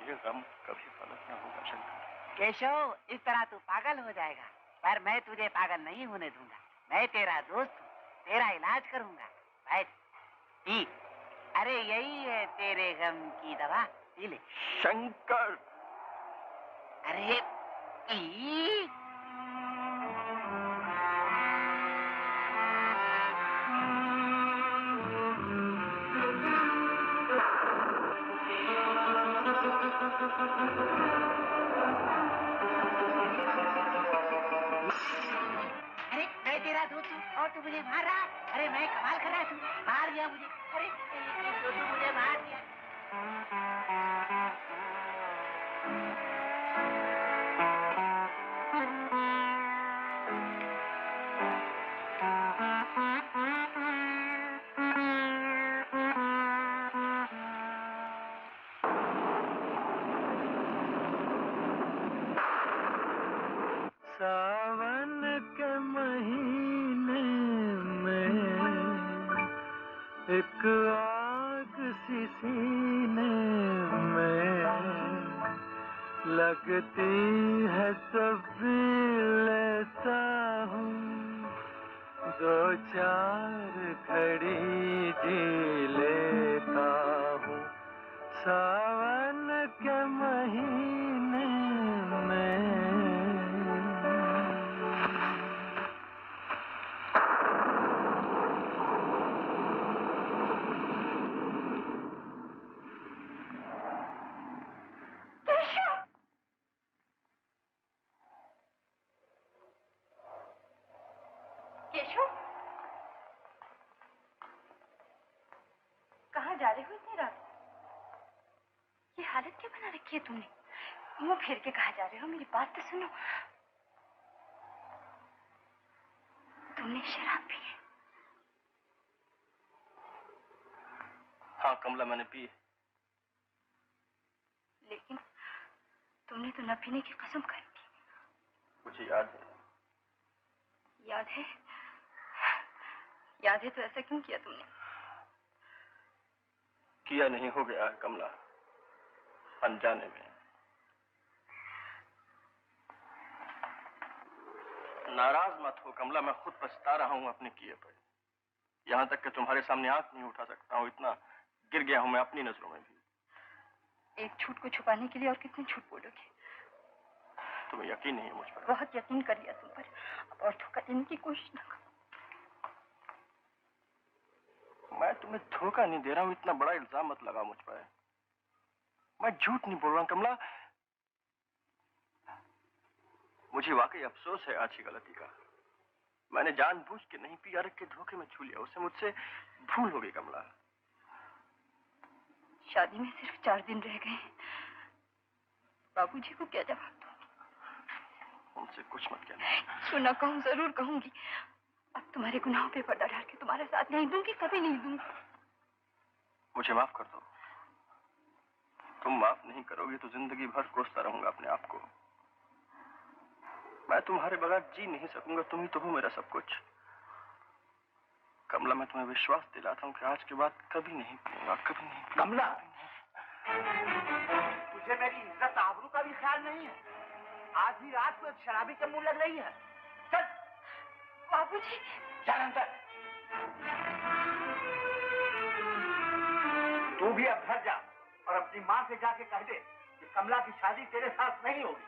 ये गम कभी गलत ना होगा शंकर। केशव, इस तरह तू पागल हो जाएगा, पर मैं तुझे पागल नहीं होने दूंगा। मैं तेरा दोस्त हूँ, तेरा इलाज करूंगा। बैठ, पी। अरे यही है तेरे गम की दवा, पी ले। शंकर, अरे पी। अरे मैं तेरा दोस्त हूँ और तू मुझे मार रहा। अरे मैं कमाल कर रहा, तू मार दिया मुझे। अरे तू मुझे मार दिया। सावन के महीने में एक आग सी सीने में लगती है, तब भी लेता हूँ 2-4 घड़ी जी लेता हूँ। सावन के महीने में। केशव, कहाँ जा रहे हो इतनी रात? ये हालत क्या बना रखी है तुमने? मुंह फेर के कहाँ जा रहे हो? मेरी बात तो सुनो। तुमने शराब पी है? हाँ कमला, मैंने पी है। लेकिन तुमने तो न पीने की कसम खाई थी। मुझे याद है। याद है? याद है तो ऐसा क्यों किया तुमने? किया नहीं हो गया कमला, अनजाने में। नाराज मत हो कमला, मैं खुद पछता रहा हूँ अपने किए पर। यहाँ तक कि तुम्हारे सामने आंख नहीं उठा सकता हूँ, इतना गिर गया हूँ मैं अपनी नजरों में भी। एक झूठ को छुपाने के लिए और कितने झूठ बोलोगे? तुम्हें यकीन नहीं है मुझ पर? बहुत यकीन कर लिया तुम पर, अब और धोखा देने की कोशिश न करो। मैं तुम्हें धोखा नहीं दे रहा हूँ, इतना बड़ा इल्जाम मत लगा मुझ पर। मैं झूठ नहीं बोल रहा हूँ कमला। मुझे वाकई अफसोस है आज की गलती का। मैंने जानबूझ के नहीं पी, अरग के धोखे में छू लिया उसे। मुझसे भूल हो गई कमला। शादी में सिर्फ 4 दिन रह गए हैं। बाबूजी को क्या जवाब दूं? उनसे कुछ मत कहना। सुना कहूँ, जरूर कहूंगी। अब तुम्हारे गुनाहों पे पर्दा डाल के तुम्हारे साथ नहीं दूंगी, कभी नहीं दूंगी। मुझे माफ कर दो। तुम माफ नहीं करोगी तो जिंदगी भर कोसता रहूंगा अपने आप को। मैं तुम्हारे बगैर जी नहीं सकूंगा, तुम ही तो हो मेरा सब कुछ। कमला, मैं तुम्हें विश्वास दिलाता हूँ कि आज के बाद कभी नहीं पीऊंगा, कभी नहीं पीऊंगा। कमला, तुझे मेरी इज्जत आबरू का भी ख्याल नहीं है? आधी रात को एक शराबी के मुंह लग रही है। चल बाबूजी, चल अंदर। तू भी अब घर जा और अपनी माँ से जाके कह दे कि कमला की शादी तेरे साथ नहीं होगी।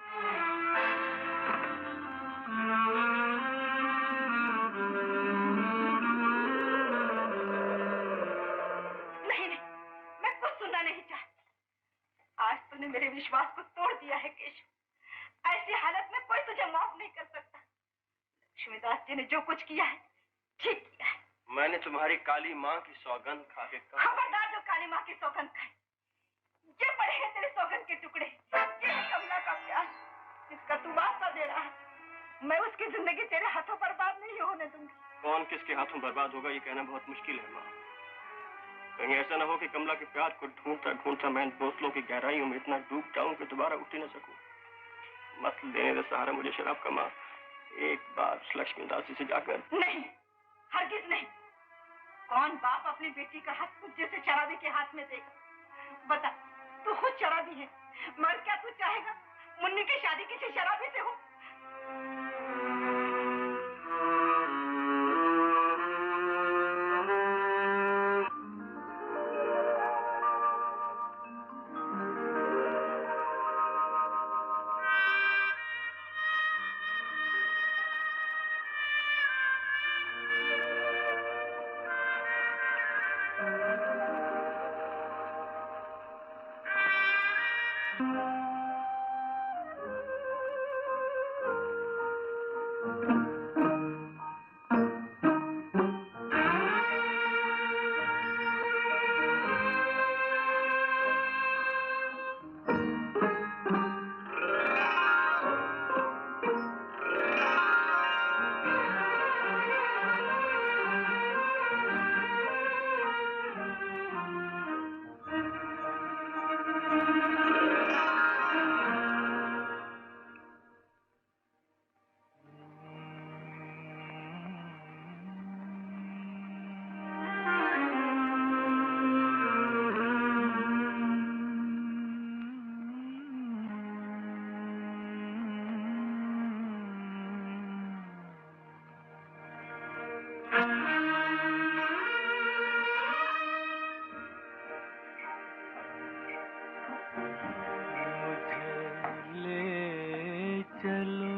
नहीं नहीं, मैं कुछ सुनना नहीं चाहती। आज तूने मेरे विश्वास को तोड़ दिया है केशव। ऐसी हालत में कोई तुझे माफ नहीं कर सकता। लक्ष्मीदास जी ने जो कुछ किया है ठीक किया है। मैंने तुम्हारी काली माँ की सौगंध खा के कहा। खबरदार जो काली माँ की सौगंध खाए। ये पड़े हैं तेरे सौगंध के टुकड़े। ये है कमला का प्यार, जिसका तू वास्ता दे रहा है। मैं उसकी जिंदगी तेरे हाथों बर्बाद नहीं होने दूंगी। कौन किसके हाथों बर्बाद होगा ये कहना बहुत मुश्किल है माँ। कहीं ऐसा ना हो कि कमला के प्यार को ढूंढता ढूंढता मैं इन बोतलों की गहराइयों में इतना डूब जाऊं कि दोबारा उठ ही न सकूं। मत देने दे सहारा मुझे शराब का माँ। एक बार लक्ष्मीदास जी से जाकर। नहीं, हरगिज नहीं। कौन बाप अपनी बेटी का हाथ खुद जैसे शराबी के हाथ में देगा? बता, तू खुद शराबी है, मगर क्या तू चाहेगा मुन्नी की शादी किसी शराबी से हो? चलो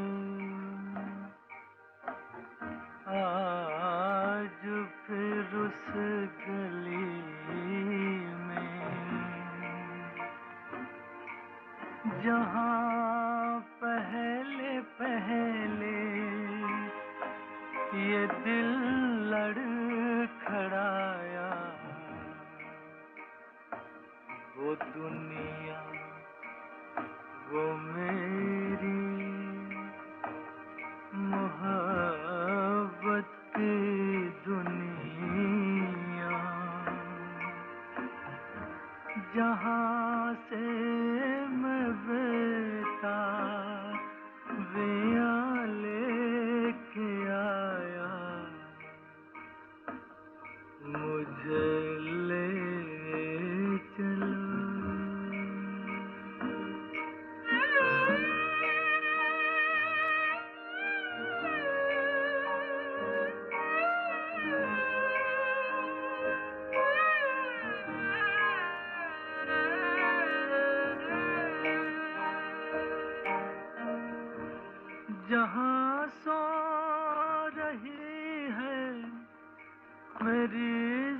आज फिर उस गली में जहाँ पहले पहले ये दिल लड़खड़ाया, वो दुनिया वो मेरी मोहब्बत की दुनिया, जहाँ से मैं बेताबियाँ लेके आया, मुझे ले चलो। जहाँ सो रही है मेरी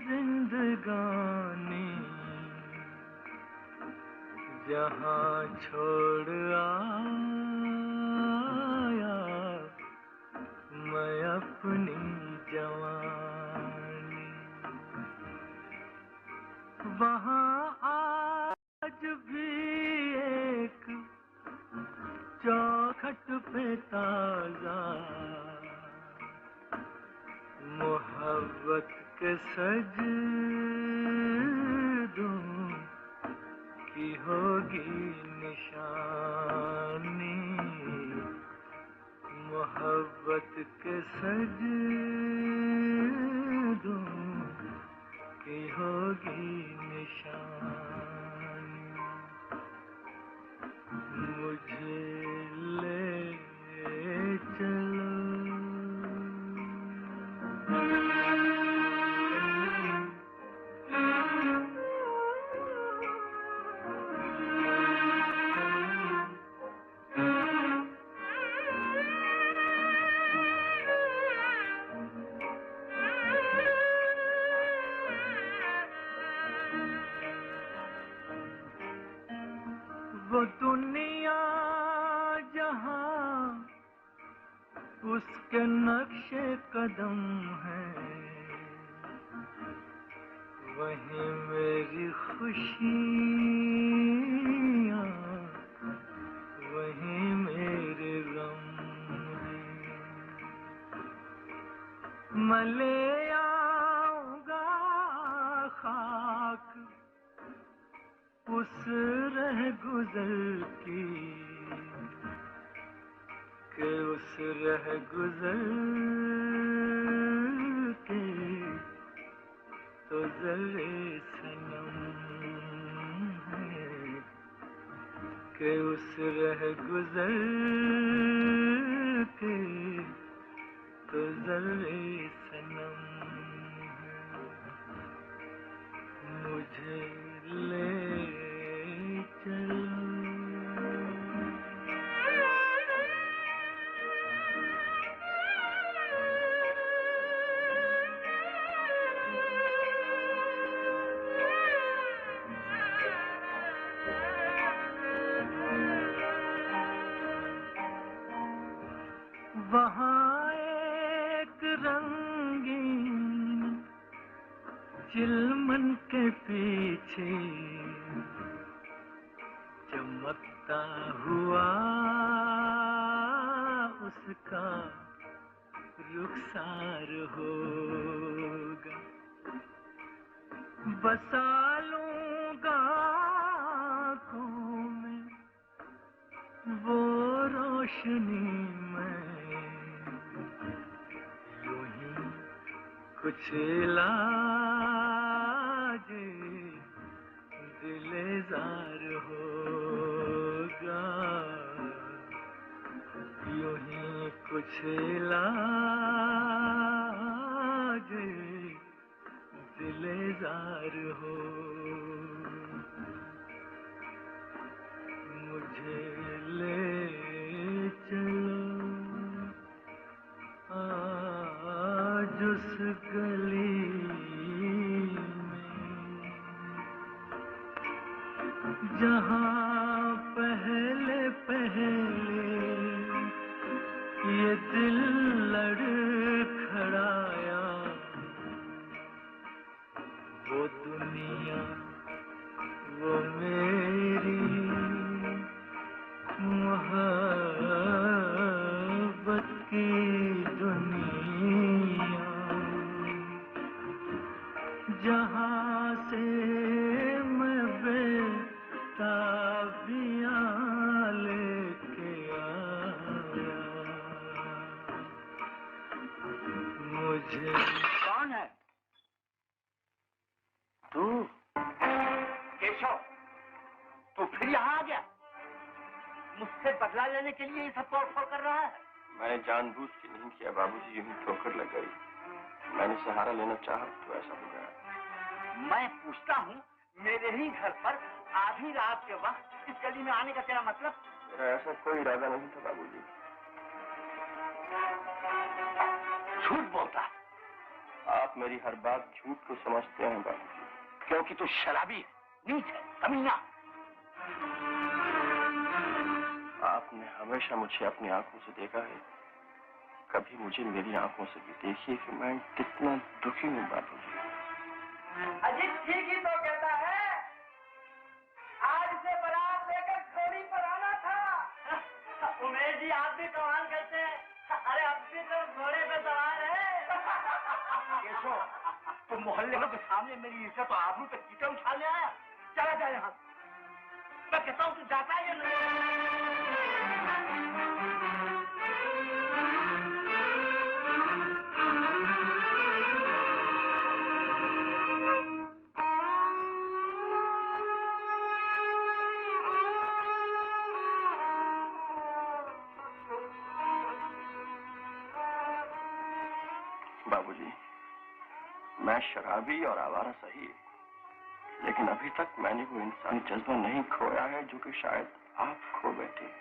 जिंदगानी, जहाँ छोड़ आया मैं अपनी जवानी, वहाँ आज भी एक चौखट पे ताजा मोहब्बत के सजदों की होगी निशानी, मोहब्बत के सजदों की होगी निशानी, मुझे ले चलो। वो दुनिया जहाँ उसके नक्शे कदम है, वहीं मेरी खुशियाँ, वहीं मेरे गम हैं। मैं ले आऊँगा खाक उस रह गुजर की, के उस रह गुजर के तो जरे सनम है, के उस रह गुजर के तो जरे सनम है, मुझे ले चलो। वहाँ एक रंगीन चिलमन के पीछे चमकता हुआ उसका रुखसार होगा, बसा लूंगा आँखों में वो रोशनी में, यूं ही कुछ इलाज दिलेजार होगा, यूं ही कुछ इलाज दिलेजार हो, मुझे ले चल। उस गली जहाँ पहले पहले ये दिल लड़खड़ाया, वो दुनिया वो मेरी मोहब्बत की दुनिया, जहाँ से मैं बेताबियाँ लेके आया। मुझे कौन है तू? केशव, तू फिर यहाँ आ गया? मुझसे बदला लेने के लिए ये सब तोड़-फोड़ कर रहा है? मैंने जानबूझ के नहीं किया बाबूजी, यूं ही ठोकर लग गई। मैंने सहारा लेना चाहा तो ऐसा हो गया। मैं पूछता हूँ, मेरे ही घर पर आधी रात के वक्त इस गली में आने का तेरा मतलब? मेरा ऐसा कोई इरादा नहीं था बाबूजी। झूठ बोलता। आप मेरी हर बात झूठ को समझते हैं बाबूजी। क्योंकि तू शराबी है, नीच है, कमीना। आपने हमेशा मुझे अपनी आंखों से देखा है, कभी मुझे मेरी आंखों से भी देखिए कि मैं कितना दुखी हूँ बाबूजी। अजीत ठीक ही तो कहता है, आज से बारात लेकर घोड़ी पर आना था। उमेश जी आप भी कमाल करते हैं। अरे अब भी तो घोड़े पे सवार है। केशव, तुम मोहल्ले के सामने मेरी इज्जत और आबरू पे कीचड़ उछालने आया? चला जा यहाँ। मैं कहता हूँ तू जाता है या नहीं? बाबूजी, मैं शराबी और आवारा सही, लेकिन अभी तक मैंने वो इंसानी जज्बा नहीं खोया है जो कि शायद आप खो बैठे।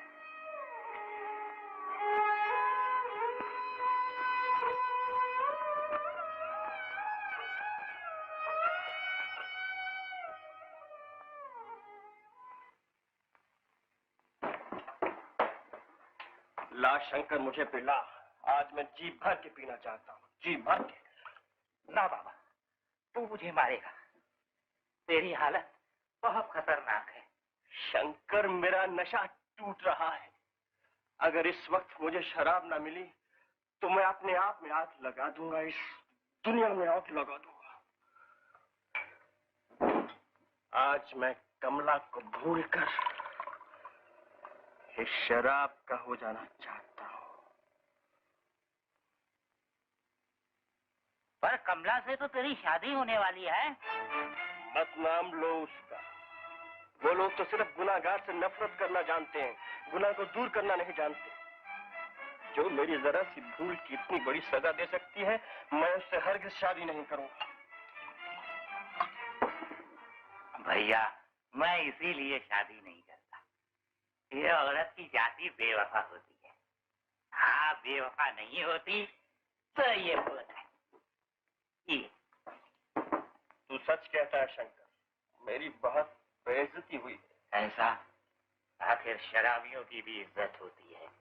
ला शंकर, मुझे पिला। आज मैं जी भर के पीना चाहता हूँ, जी भर के। ना बाबा, तू मुझे मारेगा। तेरी हालत बहुत खतरनाक है। शंकर, मेरा नशा टूट रहा है। अगर इस वक्त मुझे शराब ना मिली तो मैं अपने आप में आग लगा दूंगा, इस दुनिया में आग लगा दूंगा। आज मैं कमला को भूलकर इस शराब का हो जाना चाहता हूँ। पर कमला से तो तेरी शादी होने वाली है। मत नाम लो उसका। वो लोग तो सिर्फ गुनाहगार से नफरत करना जानते हैं, गुनाह को दूर करना नहीं जानते। जो मेरी जरा सी भूल की इतनी बड़ी सजा दे सकती है, मैं उससे हरगिज़ शादी नहीं करूंगा। भैया, मैं इसीलिए शादी नहीं करता। ये औरत की जाति बेवफा होती है। हाँ, बेवफा नहीं होती तो ये होता है। ये तू सच कहता है शंकर, मेरी बहुत बेइज्जती हुई है। ऐसा? आखिर शराबियों की भी इज्जत होती है।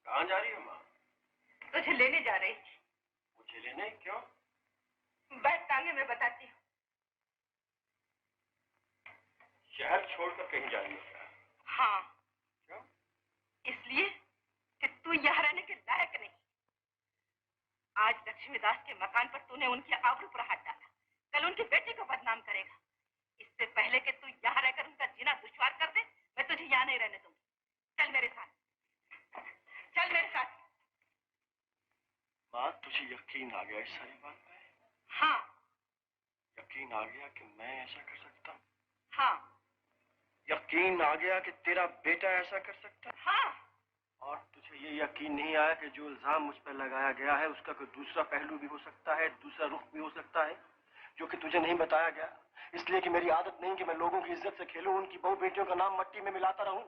कहाँ जा रही हो माँ? तुझे लेने जा रही थी। मुझे लेने? क्यों? बैठ टांगे मैं बताती हूँ। शहर छोड़कर कहीं जा रही हो क्या? हाँ। क्यों? इसलिए कि तू यहाँ रहने के लायक नहीं। आज लक्ष्मीदास के मकान पर तूने उनकी आबरू पर हाथ डाला, कल उनकी बेटी को बदनाम करेगा। इससे पहले कि तू यहाँ रहकर उनका जीना दुश्वार कर दे, मैं तुझे यहाँ नहीं रहने दूंगी। चल मेरे साथ, चल मेरे साथ। माँ, तुझे यकीन आ गया इस सारी बात पे? हाँ। यकीन यकीन आ गया कि मैं ऐसा कर सकता हूँ? हाँ। यकीन आ गया कि तेरा बेटा ऐसा कर सकता है? हाँ। और तुझे ये यकीन नहीं आया कि जो इल्जाम मुझ पर लगाया गया है उसका कोई दूसरा पहलू भी हो सकता है, दूसरा रुख भी हो सकता है, जो कि तुझे नहीं बताया गया, इसलिए कि मेरी आदत नहीं कि मैं लोगों की इज्जत से खेलूं, उनकी बहू बेटियों का नाम मट्टी में मिलाता रहूं।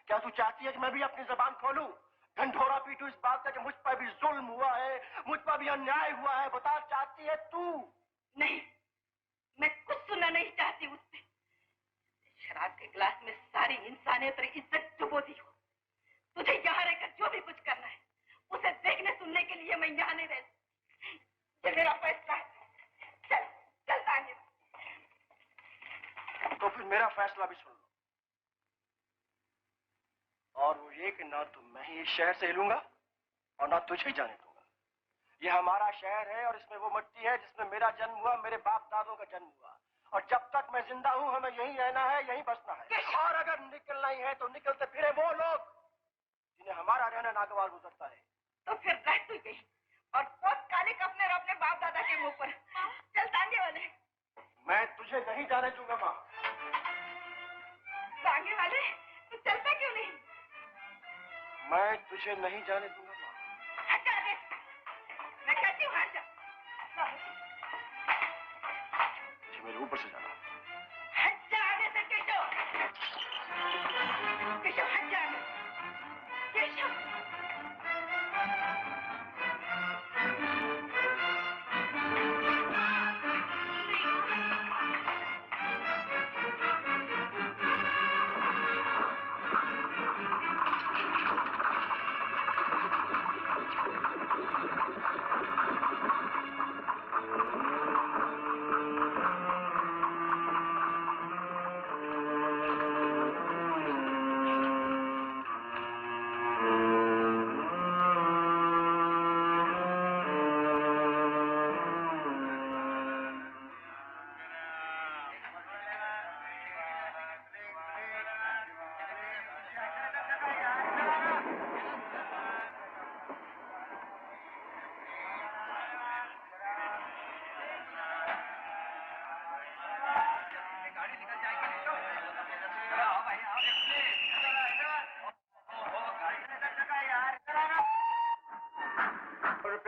क्या तू चाहती है कि मैं भी अपनी जबान खोलूं, ढंढोरा पीटूं इस बात का कि मुझ पर भी जुल्म हुआ है, मुझ पर भी अन्याय हुआ है? बता चाहती है तू? नहीं, मैं कुछ सुनना नहीं चाहती उससे। शराब के गिलास में सारी इंसानियत और इज्जत डुबो दी हो। तुझे यहाँ रहकर जो भी कुछ करना है उसे देखने सुनने के लिए मैं यहाँ नहीं रहती। ये मेरा फैसला है। चल चल तांगे। तो फिर मेरा फैसला भी सुन लो, और वो ये कि ना तो मैं ही इस शहर से हिलूंगा और ना तुझे जाने दूंगा। ये हमारा शहर है और इसमें वो मिट्टी है जिसमें मेरा जन्म हुआ, मेरे बाप दादों का जन्म हुआ, और जब तक मैं जिंदा हूं हमें यहीं रहना है, यहीं बसना है। और अगर निकलना ही है तो निकलते फिरे वो लोग जिन्हें हमारा रहना नागवार गुजरता है। तो फिर रह तू यही और बहुत काले कपड़े रहो अपने बाप दादा के मुंह पर। चल तांगे वाले। मैं तुझे नहीं जाने दूंगा माँ। तांगे वाले, तू चलता क्यों नहीं? मैं तुझे नहीं जाने दूंगा माँ। हटा दे, मैं कहती हूँ हट जा। तुझे मेरे ऊपर से जाना। हट जा आगे से केशव। केशव हट जा आगे। केशव।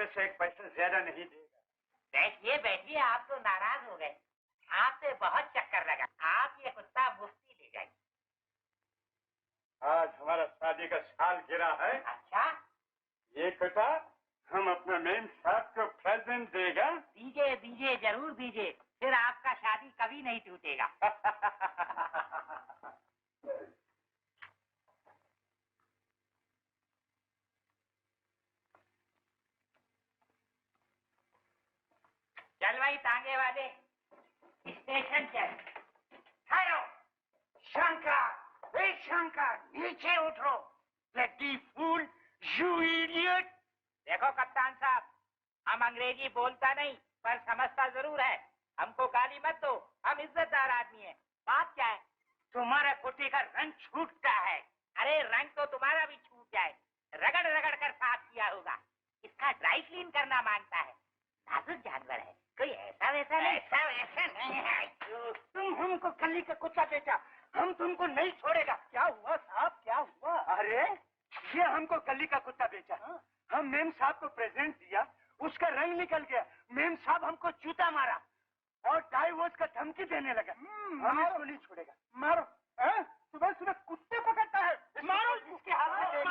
से एक पैसा ज्यादा नहीं देगा। बैठिए बैठिए, आप तो नाराज हो गए। आपसे बहुत चक्कर लगा। आप ये कुत्ता मुफ्ती ले जाइए। आज हमारा शादी का साल गिरा है। अच्छा, ये कुत्ता हम अपना मेम साहब को प्रेजेंट देगा। दीजिए दीजिए, जरूर दीजिए, फिर आपका शादी कभी नहीं टूटेगा। चल भाई तांगे वाले, स्टेशन चल। हेलो शंकर, शंकर नीचे उठो। Bloody fool, you idiot. देखो कप्तान साहब, हम अंग्रेजी बोलता नहीं पर समझता जरूर है। हमको गाली मत दो, हम इज्जतदार आदमी हैं। बात क्या है? तुम्हारे कुत्ते का रंग छूटता है। अरे रंग तो तुम्हारा भी छूट जाए, रगड़ रगड़ कर साफ किया होगा। इसका ड्राई क्लीन करना मांगता है। नाजुक जानवर है, कोई ऐसा वैसा नहीं। ऐसा वैसा नहीं है। तुम हमको गली का कुत्ता बेचा, हम तुमको नहीं छोड़ेगा। क्या हुआ साहब, क्या हुआ? अरे ये हमको गली का कुत्ता बेचा, हम मेम साहब को प्रेजेंट दिया, उसका रंग निकल गया, मेम साहब हमको जूता मारा और डाइवोर्स का धमकी देने लगा। हम इसको नहीं छोड़ेगा। मारो, सुबह सुबह कुत्ते पकड़ता है, मारो इसके हाथ में।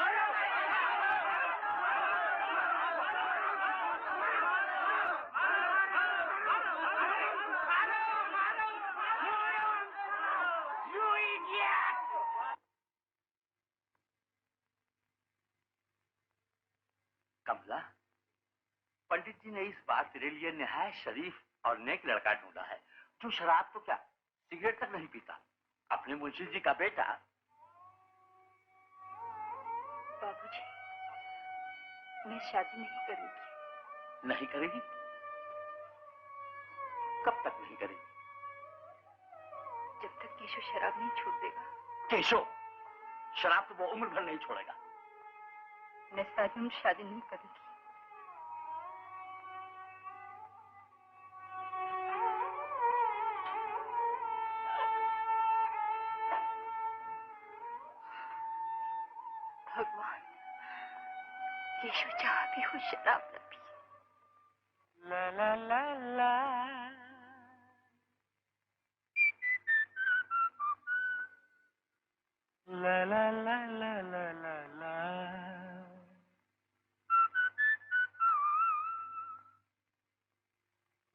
कमला, पंडित जी ने इस बार तेरे लिए निहायत शरीफ और नेक लड़का ढूंढा है, जो शराब तो क्या सिगरेट तक नहीं पीता। अपने मुंशी जी का बेटा। बाबूजी, मैं शादी नहीं करूंगी। नहीं करेगी? कब तक नहीं करेगी? जब तक केशव शराब नहीं छोड़ देगा। केशव शराब तो वो उम्र भर नहीं छोड़ेगा। मैं साजिम शादी नहीं करूंगी। केशव जहाँ भी हो शराब न पिए। ला ला ला ला ला ला ला ला ला ला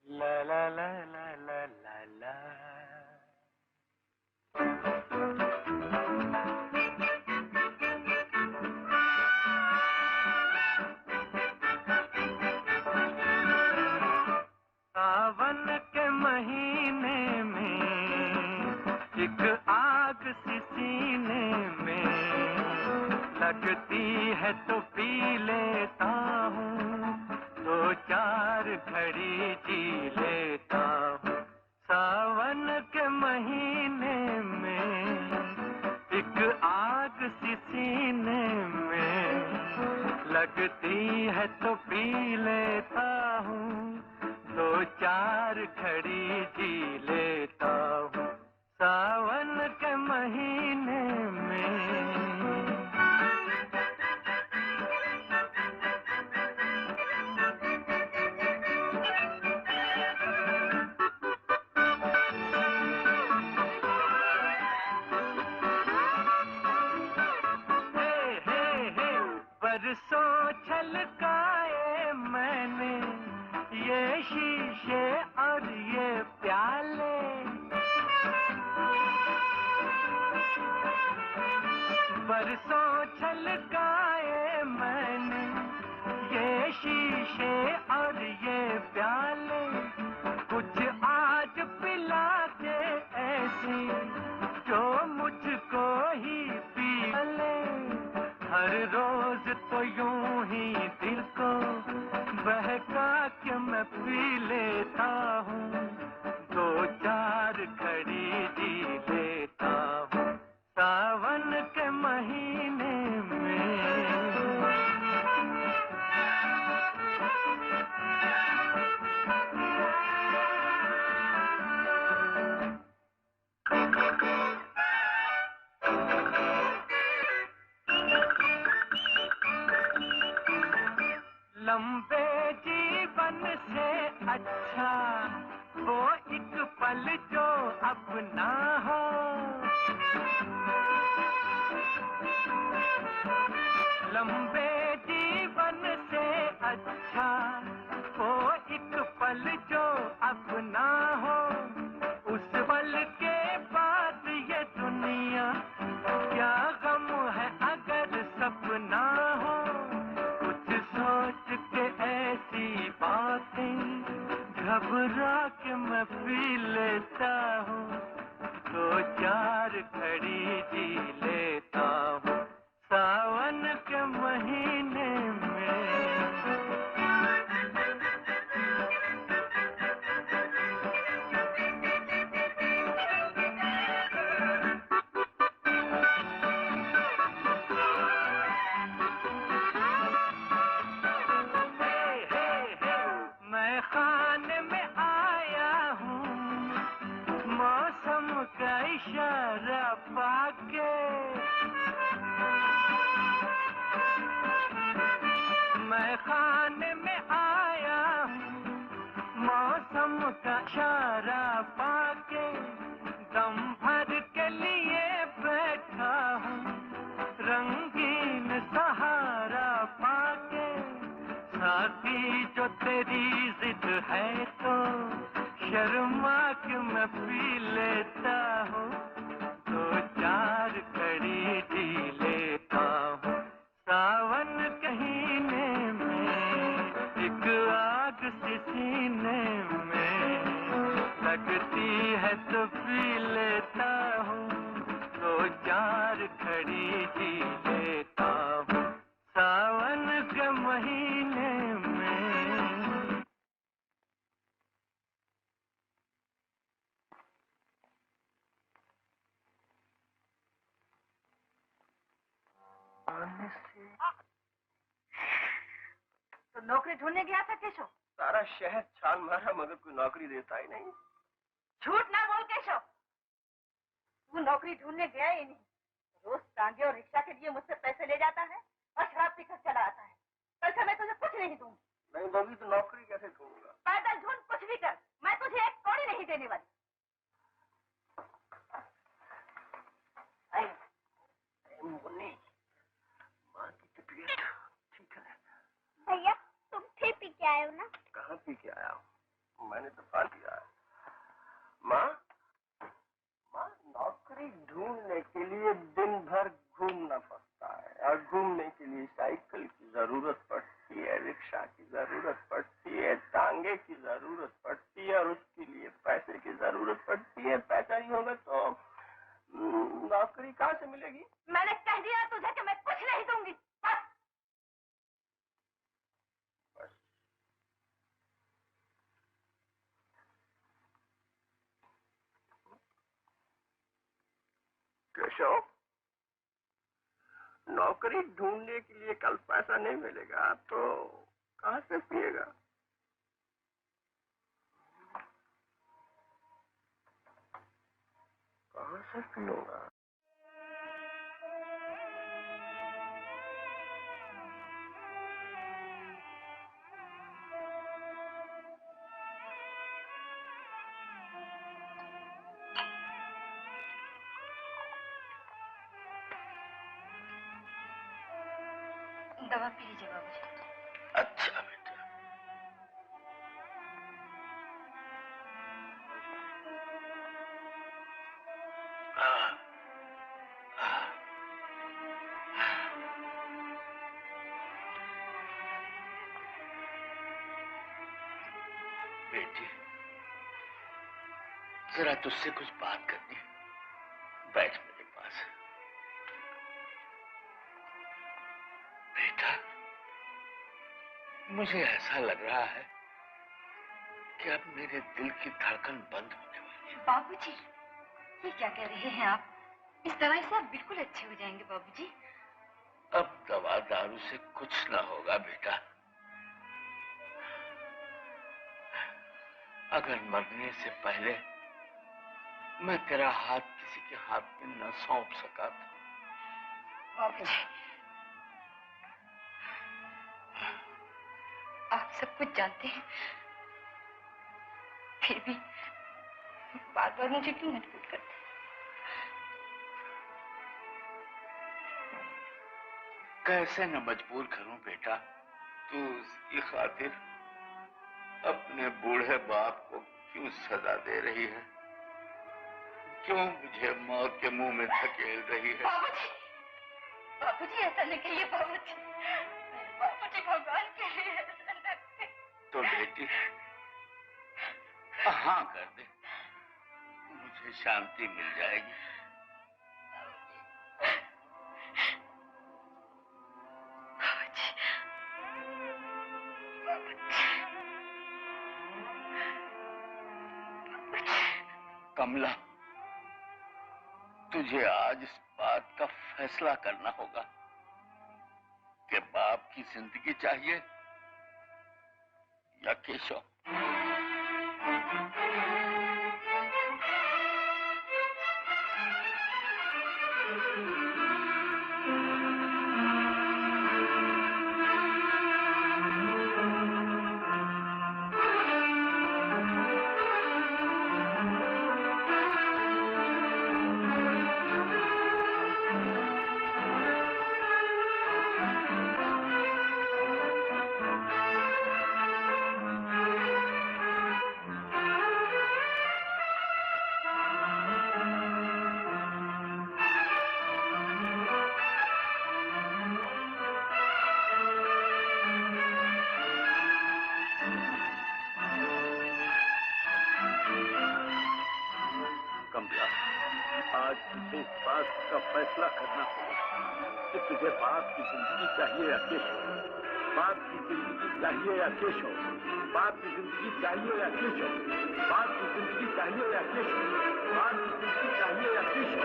ला ला ला ला ला ला ला ला। सावन के महीने में एक आग सी सीने में लगती है तो पी लेता हूँ, दो चार घड़ी जी लेता हूँ। सावन के महीने में एक आग सी सीने में लगती है तो पी लेता हूँ, दो चार घड़ी जी लेता हूँ। सावन के महीने में बरसों छलकाए मैंने ये शीशे और ये प्याले, बरसों छलकाए मैंने ये शीशे और ये प्याले। कुछ आज पिला के ऐसी जो मुझको ही पी ले। हर रोज तो यूं ही दिल को बहका के मैं पी लेता हूँ, दो चार घड़ी जी लेता हूँ। सावन के महीने में लंबे जीवन से अच्छा वो एक पल जो अपना हो। लंबे जीवन से अच्छा वो एक पल जो अपना हो। उस पल के बाद ये दुनिया क्या गम है अगर सपना हो। कुछ सोच के ऐसी बातें घबरा के मैं पी लेता हूँ, दो चार घड़ी जी लेता हूँ। सावन के महीने में मैं खाने में आया हूँ मौसम का इशारा पाके। मैं खाने में आया हूँ मौसम का इशारा पाके। दम भर के लिए बैठा हूँ रंगीन सहारा पाके। साथी जो तेरी जिद है तो शर्मा के मैं पी लेता हूँ, दो चार घड़ी जी लेता हूँ। सावन महीने में एक आग सी सीने में लगती है तो पी लेता हूँ, दो चार घड़ी जी लेता हूँ। सावन के महीने में तो नौकरी ढूंढने गया था केशव? सारा शहर छान मारा मगर कोई नौकरी देता ही नहीं। झूठ ना बोल केशव, तू नौकरी ढूंढने गया ही नहीं। रोज टांगे और रिक्शा के लिए मुझसे पैसे ले जाता है और शराब पीकर चला आता है। कल पैसा मैं तुझे कुछ नहीं दूंगी। नहीं दोगी तो नौकरी कैसे ढूंढूंगा? पैदल ढूंढ कुछ भी कर, मैं तुझे एक कौड़ी नहीं देने वाली। मुन्नी, माँ की तबीयत ठीक है? भैया तुम फिर पी के आए हो ना? कहाँ पी के आया हूँ? मैंने तो पान पिया है। माँ, नौकरी ढूंढने के लिए दिन भर घूमना पड़ता है और घूमने के लिए साइकिल की जरूरत पड़ती है, रिक्शा की जरूरत पड़ती है, टांगे की जरूरत पड़ती है और उसके लिए पैसे की जरूरत पड़ती है। पैसा नहीं होगा तो नौकरी कहाँ से मिलेगी? मैंने कह दिया तुझे कि मैं कुछ नहीं दूंगी। बस केशव, नौकरी ढूंढने के लिए कल पैसा नहीं मिलेगा तो कहाँ से पिएगा? कहाँ से पीऊंगा? दवा पी लीजिए बाबूजी। अच्छा बेटा। बेटी, जरा तुझसे कुछ बात करनी है। बैठ मेरे पास। बेटा, मुझे ऐसा लग रहा है कि अब मेरे दिल की धड़कन बंद होने वाली है। बाबूजी, ये क्या कह रहे हैं आप? इस दवाई से आप बिल्कुल अच्छे हो जाएंगे बाबूजी। अब दवा दारू से कुछ ना होगा बेटा। अगर मरने से पहले मैं तेरा हाथ किसी के हाथ में न सौंप सका तो। बाबूजी, आप सब कुछ जानते हैं, फिर भी बार बार मुझे क्यों मजबूर करते? कैसे न मजबूर करूं बेटा? तू उसकी खातिर अपने बूढ़े बाप को क्यों सजा दे रही है? क्यों मुझे मौत के मुंह में धकेल रही है? बाबूजी, बाबूजी ऐसा नहीं कहिए बाबूजी। बाबूजी भगवान के लिए ऐसा न कहिए। तो बेटी हाँ कर दे, मुझे शांति मिल जाएगी। कमला, तुझे आज इस बात का फैसला करना होगा कि बाप की जिंदगी चाहिए या केशव। आज तुझे इस बात का फैसला करना होगा कि तुझे बाप की जिंदगी चाहिए या केशव। बाप की जिंदगी चाहिए या केशव। बाप की जिंदगी चाहिए या केशव। बाप की जिंदगी चाहिए या केशव। बाप की जिंदगी चाहिए या केशव।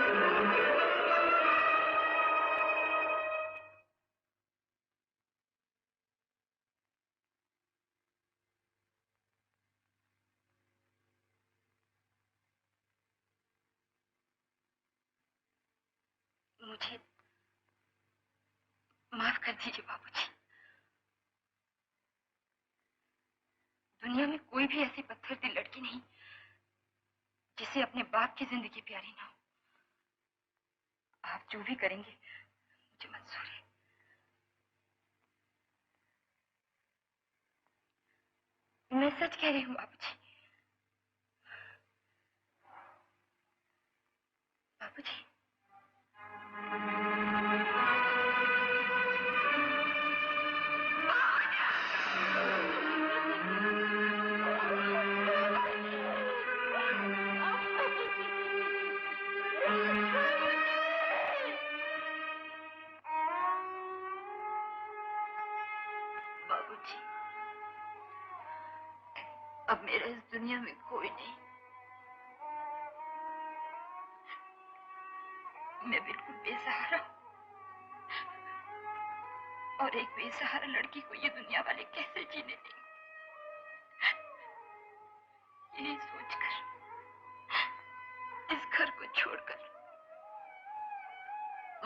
मुझे माफ कर दीजिए बाबूजी। दुनिया में कोई भी ऐसी पत्थर दिल लड़की नहीं जिसे अपने बाप की जिंदगी प्यारी ना हो। आप जो भी करेंगे मुझे मंजूर है। मैं सच कह रही हूँ बाबूजी। बाबूजी, बाबूजी, अब मेरा इस दुनिया में कोई नहीं। मैं बिल्कुल बेसहारा हूँ और एक बेसहारा लड़की को ये दुनिया वाले कैसे जीने देंगे, यही सोचकर इस घर को छोड़कर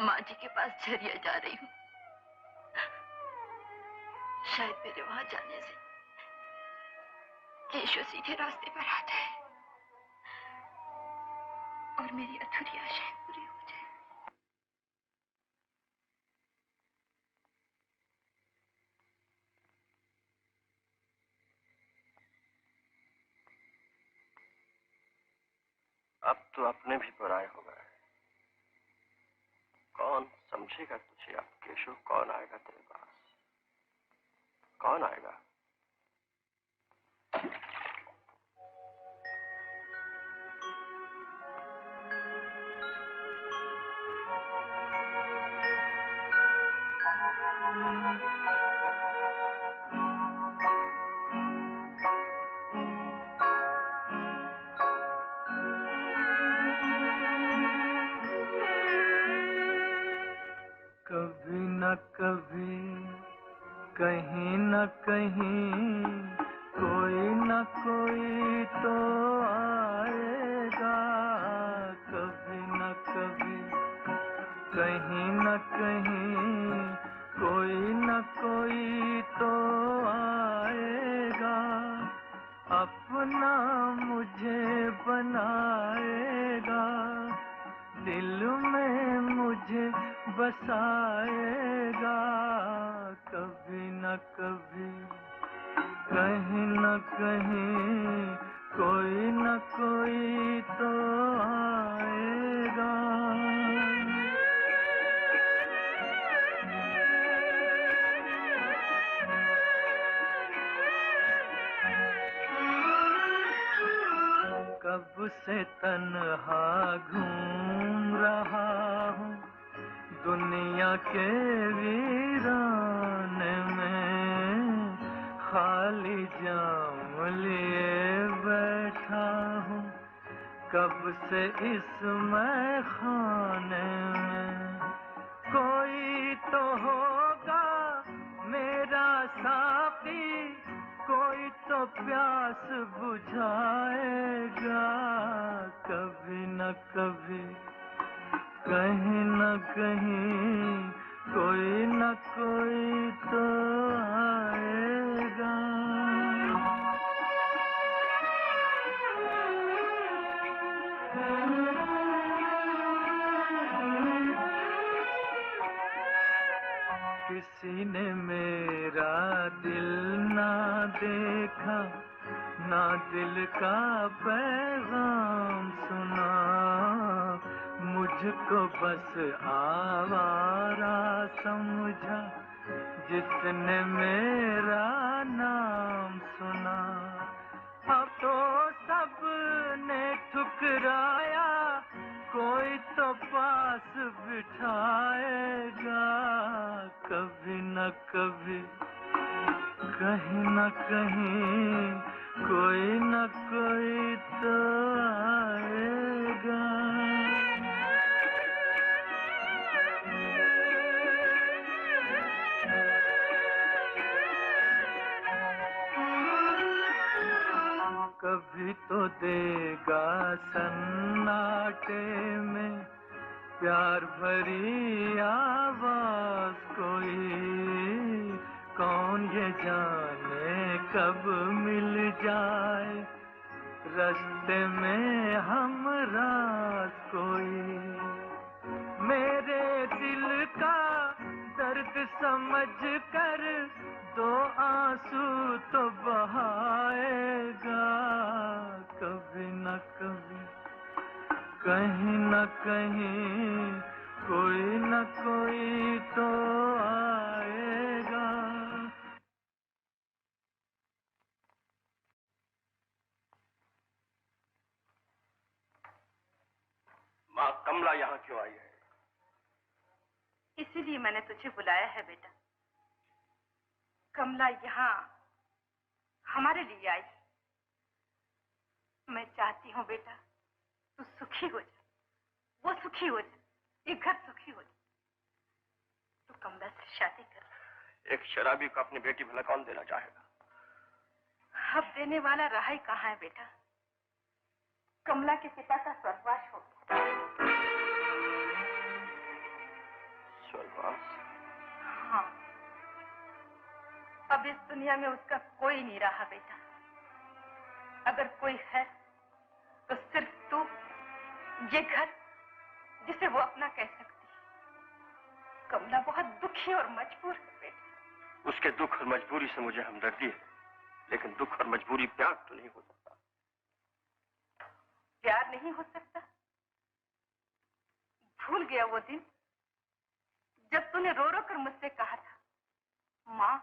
माँ जी के पास झरिया जा रही हूँ। शायद मेरे वहां जाने से केशव सीधे रास्ते पर आ जाए और मेरी अधूरी आशाएं पूरी हो जाए। अब तो अपने भी पराए हो गए। कौन समझेगा तुझे अब केशव? कौन आएगा तेरे पास? कौन आएगा? कभी न कभी कहीं न कहीं कोई न कोई तो आएगा। कभी न कभी कहीं न कहीं कोई न कोई तो आएगा। अपना मुझे बनाएगा, दिल में मुझे बसाएगा। कभी न कभी कहीं न कहीं कोई न कोई तो आएगा। कब से तन्हा घूम रहा हूँ दुनिया के वीराने में, खाली जाम लिए बैठा हूँ कब से इस मैं खाने में। कोई तो होगा मेरा साथी, कोई तो प्यास बुझाएगा। कभी न कभी कहीं न कहीं कोई न कोई तो आएगा। किसी ने मेरा दिल ना देखा, ना दिल का पैगाम सुना। मुझको बस आवारा समझा जिसने मेरा नाम सुना। अब तो सबने ठुकराया, कोई तो पास बिठाएगा। कभी न कभी कहीं न कहीं कोई न कोई तो आएगा। कभी तो देगा सन्नाटे में प्यार भरी आवाज कोई, कौन ये जाने कब मिल जाए रास्ते में हमरा कोई, मेरे दिल का दर्द समझ कर दो आंसू तो बहाएगा कभी न कभी, कहीं न कहीं कोई न कोई तो आएगा। माँ कमला यहाँ क्यों आई है? इसीलिए मैंने तुझे बुलाया है बेटा। कमला यहाँ हमारे लिए आई। मैं चाहती हूँ बेटा तू सुखी हो जा, वो सुखी हो जा, ये घर सुखी हो जा। तू कमला से शादी कर। एक शराबी को अपनी बेटी भला कौन देना चाहेगा? अब देने वाला रहा ही कहाँ है बेटा। कमला के पिता का स्वर्गवास हो गया। स्वर्गवास? हाँ, अब इस दुनिया में उसका कोई नहीं रहा बेटा। अगर कोई है तो सिर्फ तू, ये घर जिसे वो अपना कह सकती है। कमला बहुत दुखी और मजबूर है बेटा। उसके दुख और मजबूरी से मुझे हमदर्दी है, लेकिन दुख और मजबूरी प्यार तो नहीं हो सकता। प्यार नहीं हो सकता? भूल गया वो दिन जब तूने रो रो कर मुझसे कहा था, माँ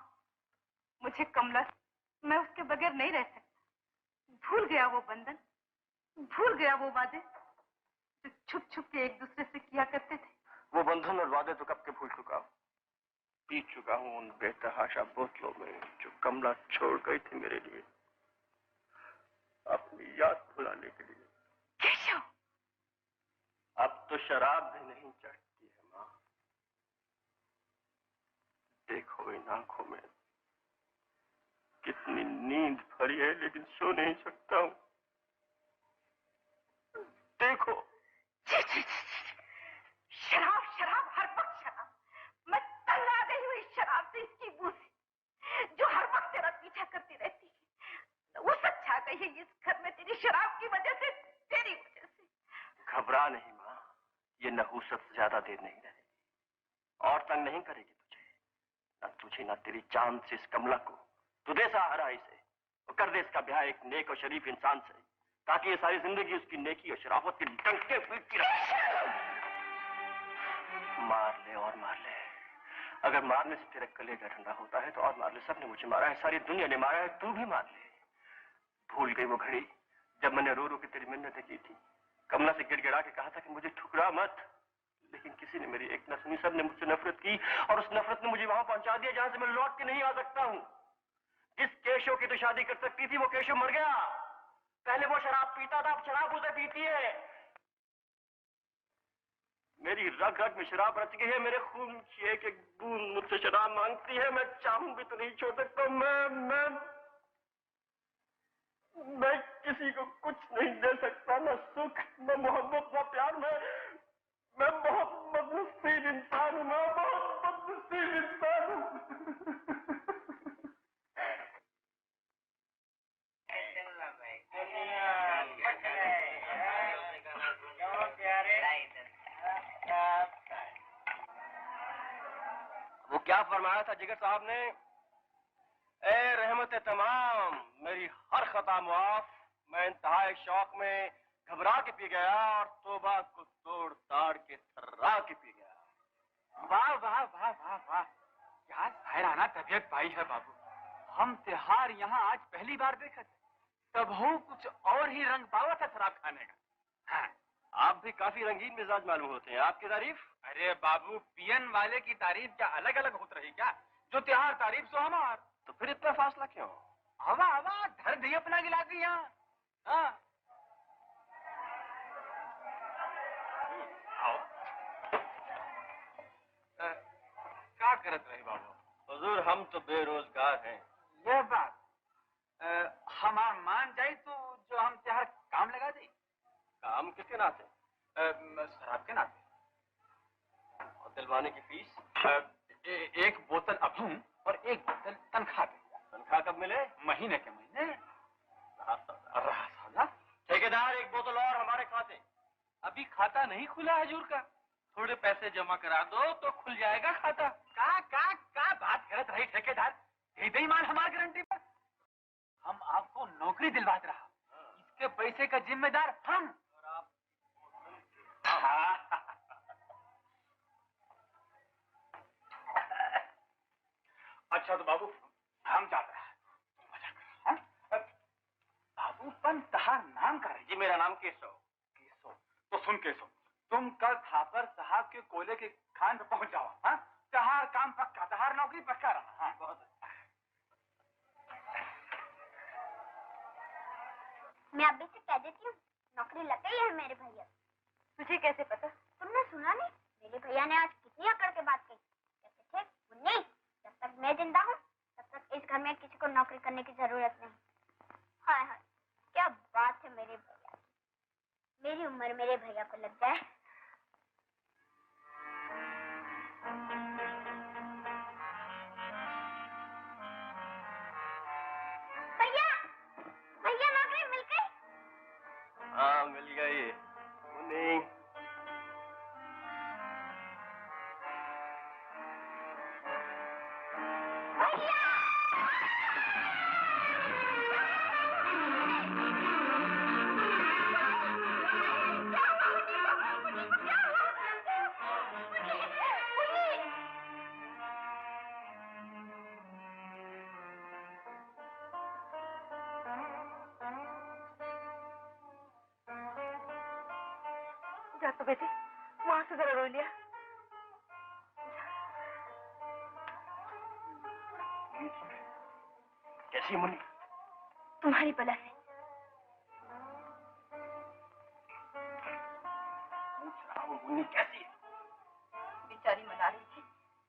मुझे कमला, मैं उसके बगैर नहीं रह सकता। भूल गया वो बंधन, भूल गया वो वादे जो छुप छुप के एक दूसरे से किया करते थे। वो बंधन और वादे तो कब के भूल चुका हूँ। पी चुका हूँ उन बेतहाशा बोतलों में जो कमला छोड़ गई थी मेरे लिए, अपनी याद भुलाने के लिए। केशव, अब तो शराब भी नहीं चढ़ती है माँ। देखो इन आंखों में कितनी नींद भरी है, लेकिन सो नहीं सकता हूँ। देखो। शराब शराब, हर वक्त शराब। मैं तंग आ गई हूँ इस शराब से, इसकी बू से, जो हर वक्त तेरा पीछा करती रहती है। वो सच आ गई है इस घर में तेरी शराब की वजह से, तेरी वजह से। घबरा नहीं माँ, ये नहूसत ज्यादा देर नहीं रहेगी और तंग नहीं करेगी तुझे। न तुझे न तेरी जान से इस कमला को। तू दे सहारा इसे और कर दे इसका ब्याह एक नेक और शरीफ इंसान से, ताकि ये सारी जिंदगी उसकी नेकी और शराफत के डंके पीटती रहे। मार ले और मार ले। अगर मारने से तेरा कलेजा ठंडा होता है तो और मार ले। सबने मुझे मारा है, सारी दुनिया ने मारा है, तू भी मार ले। भूल गई वो घड़ी जब मैंने रो रो के तेरी मिन्नतें की थी, कमला से गिड़गिड़ा के कहा था कि मुझे ठुकरा मत, लेकिन किसी ने मेरी एक न सुनी। सबने मुझसे नफरत की और उस नफरत ने मुझे वहां पहुंचा दिया जहां से मैं लौट के नहीं आ सकता हूं। जिस केशव की तो शादी कर सकती थी वो केशव मर गया। पहले वो शराब पीता था, अब शराब उसे पीती है। मेरी रग रग में शराब रच गई है, मेरे खून की एक एक बूंद मुझसे शराब मांगती है। मैं चाहूं भी तो नहीं छोड़ सकता। मैं किसी को कुछ नहीं दे सकता, न सुख, न मोहब्बत, न प्यार। मैं बहुत बदनसीब इंसान हूं, मैं बहुत बदनसीब इंसान हूं। वो क्या फरमाया था जिगर साहब ने? ए रहमत तमाम, मेरी हर खता मुआफ। मैं इंतहाई शौक में घबरा के पी गया और तौबा को तोड़ ताड़ के थर्रा के पी गया। वाह वाह वाह वाह वाह, क्या शायराना तबीयत पाई है बाबू। हम त्योहार यहाँ आज पहली बार देखे थे, तब हो कुछ और ही रंग पावा था शराब खाने का। हाँ, आप भी काफी रंगीन मिजाज मालूम होते हैं। आपकी तारीफ? अरे बाबू, पियन वाले की तारीफ क्या अलग अलग होती रही क्या? जो त्योहार तारीफ सो हमार। तो फिर इतना फासला क्यों? हवा हवा धर दी अपना गिलास यहाँ। हाँ आओ। क्या करत रहे बाबू? हुजूर हम तो बेरोजगार हैं। यह बात हमार मान जाए तो जो हम त्योहार काम लगा दे। काम किसके नाते? शराब के नाते। और दिलवाने की फीस? एक बोतल अफीम और एक बोतल तनख्वाह पे। तनख्वाह कब मिले? महीने के महीने। ठेकेदार, एक बोतल और हमारे खाते। अभी खाता नहीं खुला हजूर का, थोड़े पैसे जमा करा दो तो खुल जाएगा खाता। का बात करत रही ठेकेदार, दे दे माल हमारी गारंटी पर। हम आपको नौकरी दिलवाते रहा, इसके पैसे का जिम्मेदार हम। अच्छा तो बाबू हम जाते हैं। बाबू पन तहार नाम का है? जी मेरा नाम केशव। केशव तो सुन केशव, तुम कल थापर साहब के कोयले के खान पे पहुंच जाओ। हाँ, तहार काम पक्का, तहार नौकरी पक्का रहा। हाँ, बहुत अच्छा। मैं अभी से कह देती हूँ, नौकरी लग गई है मेरे भैया। तुझे कैसे पता? तुमने सुना नहीं? मेरे भैया ने आज कितनी अकड़ के बात कही। कहते थे, मुन्नी, जब तक मैं जिंदा हूँ तब तक इस घर में किसी को नौकरी करने की जरूरत नहीं। हाय हाय, क्या बात है मेरे भैया की। मेरी उम्र मेरे भैया को लग जाए। भैया, भैया नौकरी मिल गई? हाँ मिल गई। मुन्नी, जा तो बेटी, वहां से जरा रो लिया। कैसी मुन्नी? तुम्हारी बला से। पूछ रहा हूँ मुन्नी कैसी है? बेचारी मना रही थी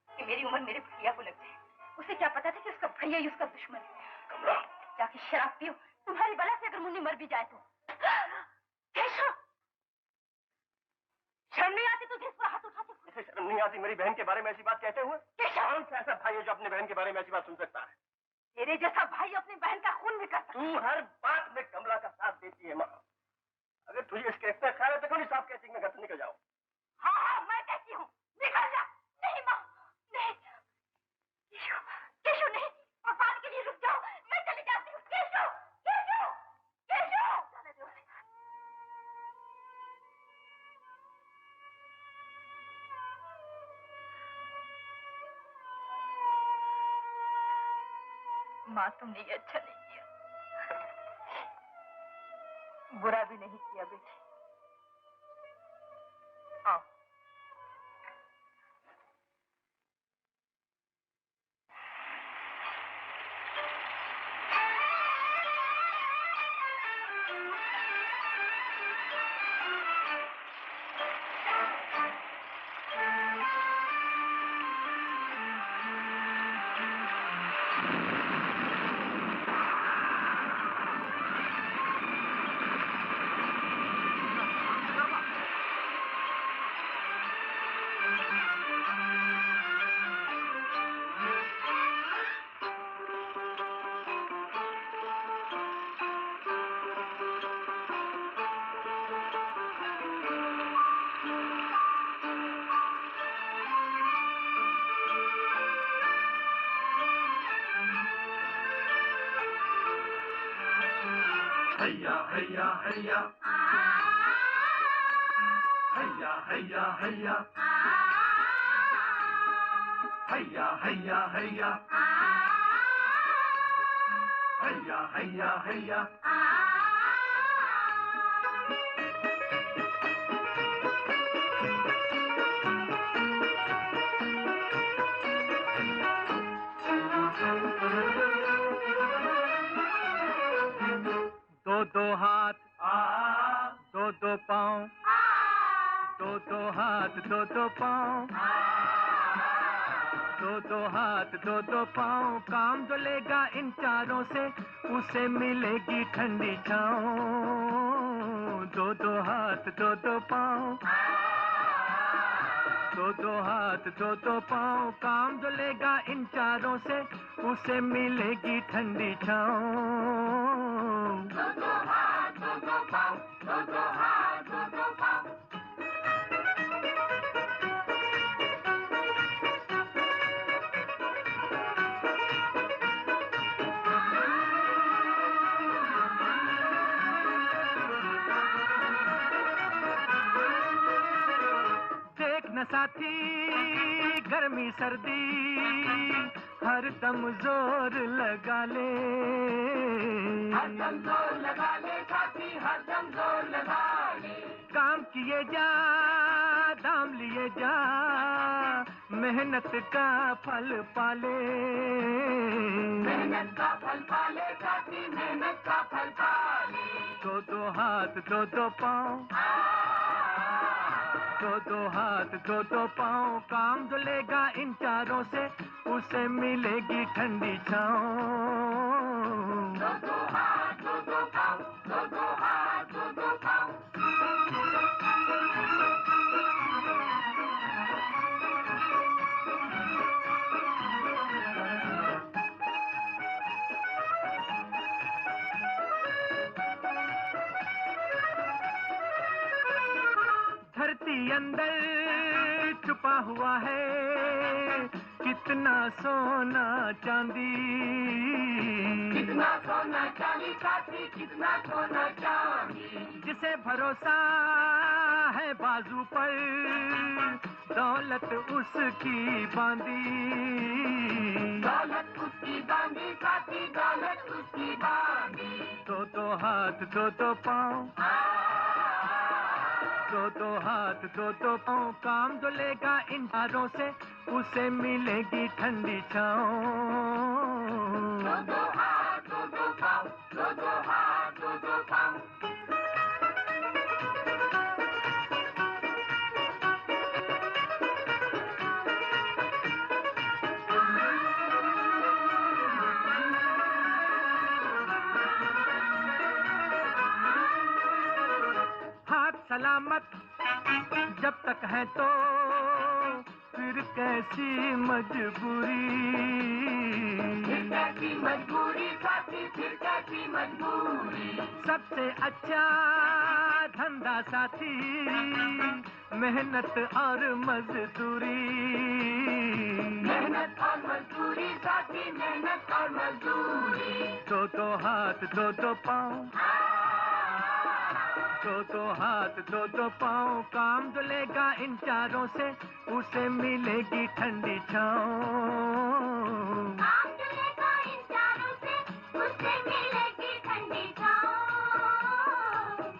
कि मेरी उम्र मेरे भैया को लग जाए। उसे क्या पता था कि उसका भैया ही उसका दुश्मन है। कमला, जाके शराब पियो, तुम्हारी बला से अगर मुन्नी मर भी जाए तो। केशव, शर्म नहीं आती तुझे इस पर हाथ उठाते हुए? इसे शर्म नहीं आती मेरी बहन के बारे में ऐसी बात कहते हुए? कौन सा ऐसा भाई है जो अपने बहन के बारे में ऐसी बात सुन सकता है? तेरे जैसा भाई अपनी बहन का खून भी करता। तू हर बात में कमला का साथ देती है माँ। अगर तुझे इसके इतना ख्याल है तो क्यों नहीं साफ कहती मैं घर से निकल जाऊं? हाँ हाँ, मैं कहती हूँ निकल जा। नहीं माँ, नहीं। केशव, केशव नहीं, भगवान के लिए रुक जाओ, मैं चली जाती हूँ। केशव, केशव, केशव, जाने दो उसे। माँ, तुमने ये अच्छा नहीं किया, बुरा भी नहीं किया बेटी। आओ। हैया हैया हैया हैया हैया हैया हैया हैया हैया हैया हैया हैया दो दो हाथ दो दो पाँव, दो दो हाथ दो दो पाँव, दो दो हाथ दो दो पाँव, काम जो लेगा इन चारों से उसे मिलेगी ठंडी छाँव। दो दो हाथ दो दो पाँव, दो दो हाथ दो दो पाँव, काम जो लेगा इन चारों से उसे मिलेगी ठंडी छाँव। दो दो हाथ दो दो पाँव, दो दो हाथ दो दो पाँव। न साथी गर्मी सर्दी हर दम जोर लगा ले, हर दम जोर लगा ले साथी, हर दम जोर लगा ले। काम किए जा दाम लिए जा, मेहनत का फल पाले, मेहनत का फल पाले साथी, मेहनत का फल पाले। दो दो हाथ दो दो पाँव, दो दो हाथ दो दो पाँव, काम जो लेगा इन चारों से उसे मिलेगी ठंडी छाँव। दो दो हाथ दो दो पाँव, दो दो हाथ दो दो पाँव। धरती अंदर छुपा हुआ है कितना सोना चांदी, कितना सोना चांदी साथी, कितना सोना चांदी। जिसे भरोसा है बाजू पर दौलत उसकी बांधी, दौलत उसकी बांधी साथी, दौलत उसकी बांधी। दो दो हाथ दो दो पाँव, दो दो हाथ दो दो पाँव, काम जो लेगा इन चारों से उसे मिलेगी ठंडी छाँव। दो दो हाथ दो दो पाँव, दो दो हाथ दो दो पाँव। हाथ सलामत जब तक है तो फिर कैसी मजबूरी, फिर कैसी मजबूरी साथी, फिर कैसी मजबूरी। सबसे अच्छा धंधा साथी मेहनत और मजदूरी, मेहनत और मजदूरी साथी, मेहनत और मजदूरी। दो दो हाथ दो दो पाँव, दो दो हाथ दो दो पाँव, काम जो लेगा इन चारों से उसे मिलेगी ठंडी छाँव। काम जो लेगा इन चारों से उसे मिलेगी ठंडी छाँव।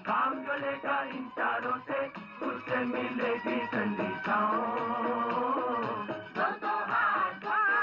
काम जो लेगा इन चारों से उसे मिलेगी ठंडी छाँव। दो दो हाथ दो दो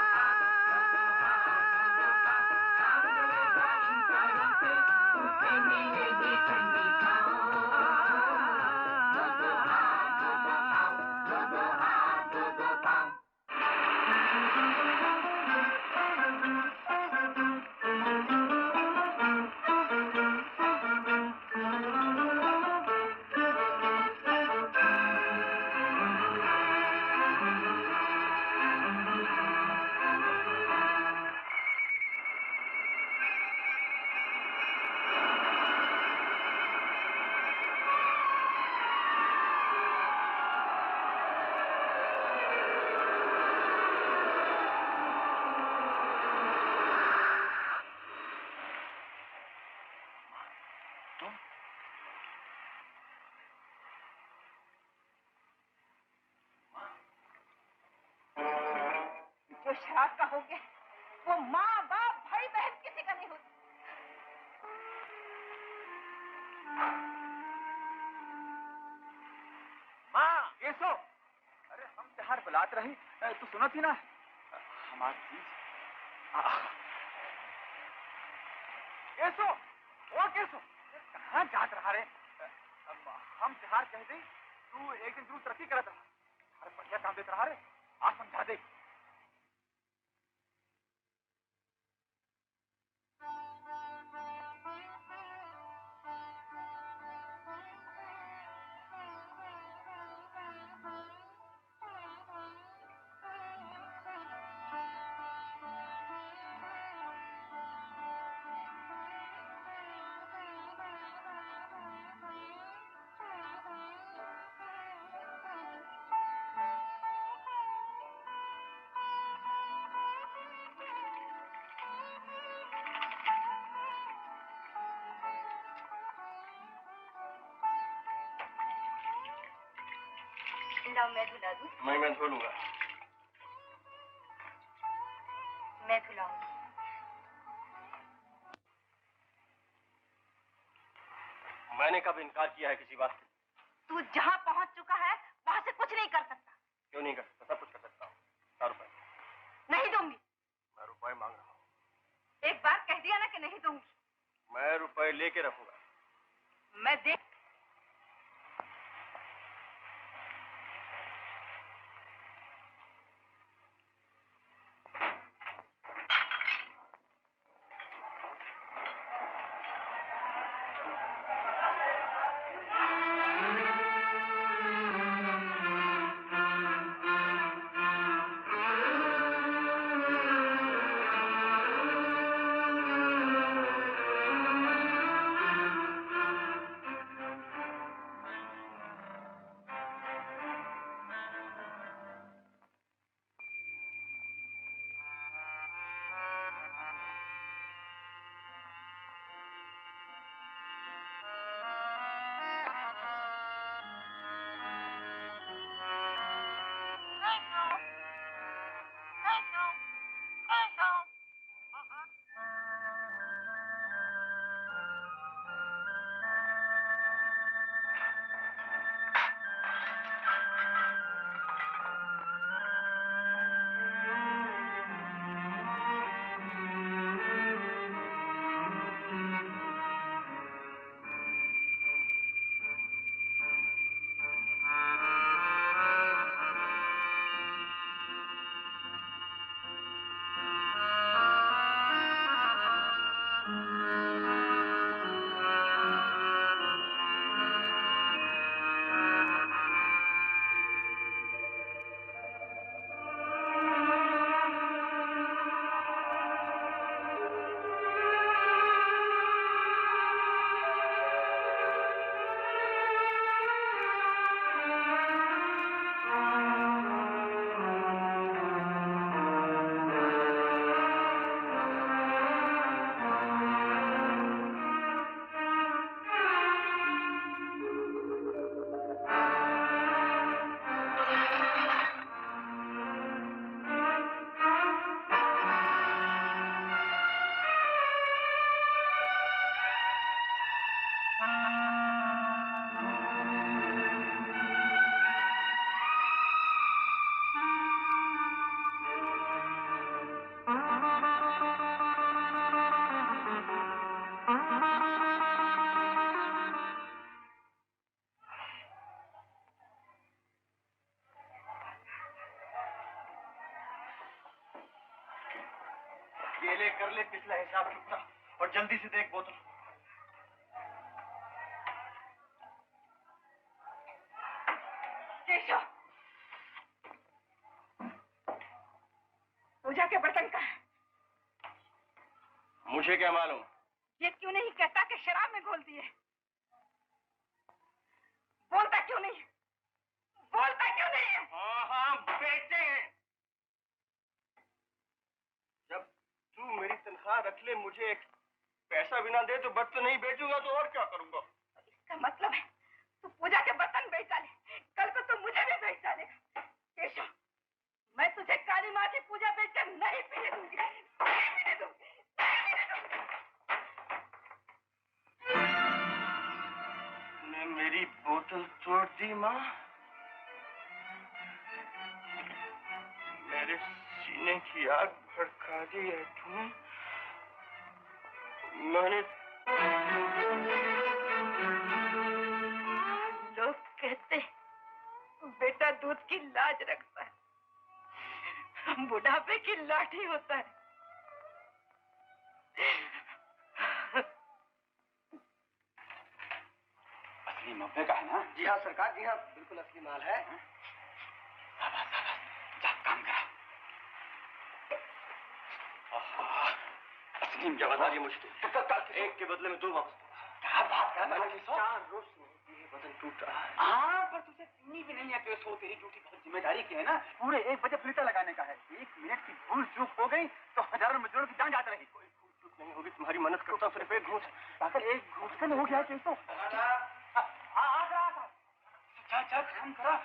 जो शराब का हो गया वो माँ बाप भाई बहन किसी का नहीं होता। माँ ये सो, अरे हम त्योहार बुलात रही, तू सुनो थी ना हमारी चीज। ये सो वो कैसो कहाँ जात रहा रे? हम त्योहार कह दी, तू एक दिन जरूर तरक्की करत रहा, अरे बढ़िया काम देत रहा रे, आज समझा दे। लाओ मैं धुला दूं। मैं धो लूंगा। मैं धुलाऊं। मैंने कब इनकार किया है किसी बात से? तू जहाँ पहुँच चुका है वहाँ से कुछ नहीं कर सकता। क्यों नहीं कर सकता? सब कुछ कर सकता हूँ। 4 रुपए। नहीं दूंगी। मैं रुपए मांग रहा हूँ। एक बार कह दिया ना कि नहीं दूंगी। मैं रुपए लेके रखूंगा। मैं देख ये ले कर ले पिछला हिसाब चुकता और जल्दी से देख बोतल। केशव, पूजा के बर्तन कहाँ है? मुझे क्या मालूम? ये क्यों नहीं कहता कि शराब में घोल दिए? बोलता क्यों नहीं? बोलता क्यों नहीं? हाँ बेचे हैं। जब तू मेरी तनख्वाह रख ले, मुझे एक पैसा भी ना दे तो बर्तन नहीं बेचूंगा तो और क्या करूंगा? इसका मतलब है तू पूजा के बर्तन बेच डाले, कल को तू मुझे भी बेच डालेगा। केशव, मैं तुझे काली माँ की पूजा बेचकर नहीं पीने दूंगी, नहीं पीने दूंगी, नहीं पीने दूंगी। तूने मेरी बोतल तोड़ दी माँ। मेरे सीने की आग भड़का दी है तूने। मैंने लोग कहते बेटा दूध की लाज रखता है, बुढ़ापे की लाठी होता है। असली मब्बे का है ना? जी हाँ सरकार, जी हाँ, बिल्कुल असली माल है। जा काम करा। असली जवाबदारी मुझे एक के बदले में 2 वापस। क्या बात कर रहा है? 4 रोज बदन टूट रहा है। हाँ, पर तुझे सुनी भी नहीं है कि सो तेरी ड्यूटी बहुत जिम्मेदारी की है ना। पूरे 1 बजे फिल्टर लगाने का है। 1 मिनट की भूल चूक हो गई तो हजारों मजदूरों की जान जाती रही। कोई भूल चूक नहीं होगी, तुम्हारी मदद करता सिर्फ एक घूंट। पागल, एक घूंट से नहीं हो गया कैसे? चल काम करा।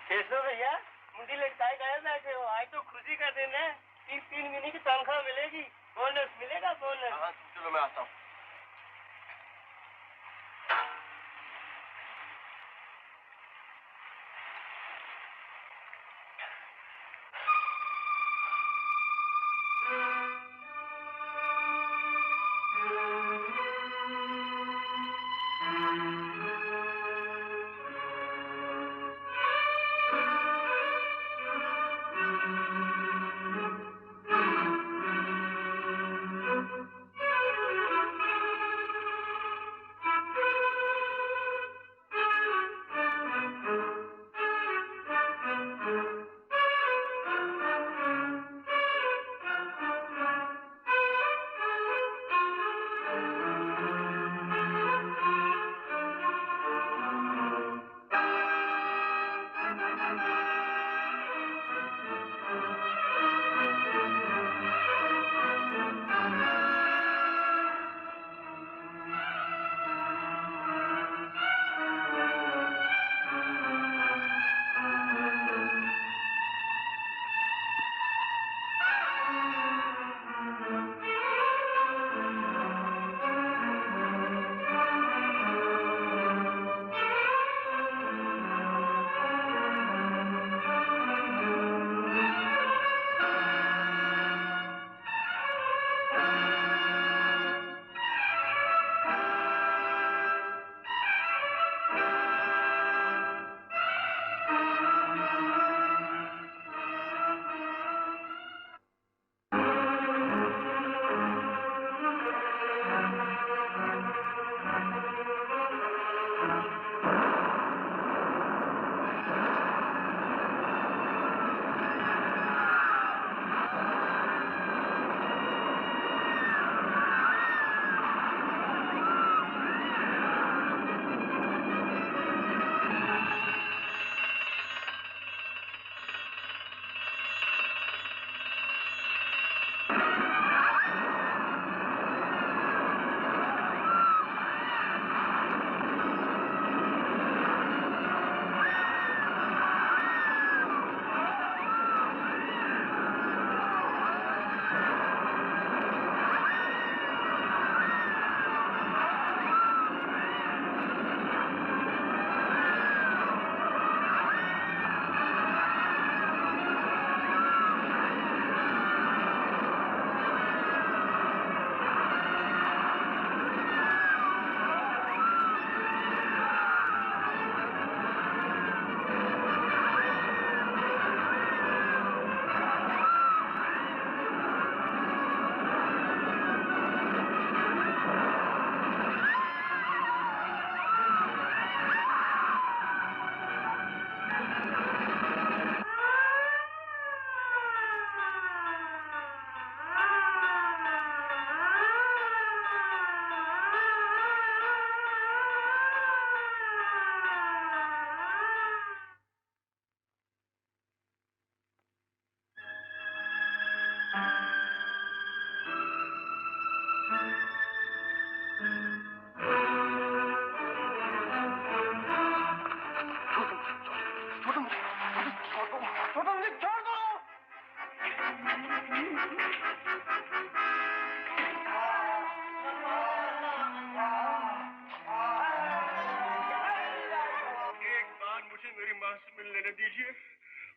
केशव भैया, मुंडी लटकाए गए बैठे हो। आज तो खुशी का दिन है। 3 महीने की तनख्वाह मिलेगी। बोनस मिलेगा, बोनस। हाँ, चलो मैं आता हूँ।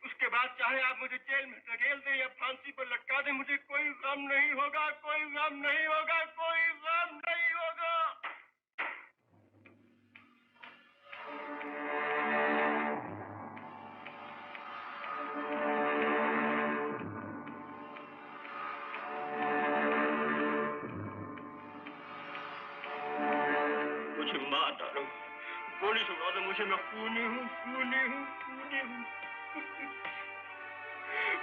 उसके बाद चाहे आप मुझे जेल में धकेल दें या फांसी पर लटका दें, मुझे कोई गम नहीं होगा, कोई गम नहीं होगा, कोई गम नहीं होगा। मुझे मार डालो, गोली सुना दो मुझे, मैं खूनी हूँ, खूनी हूँ, खूनी हूँ।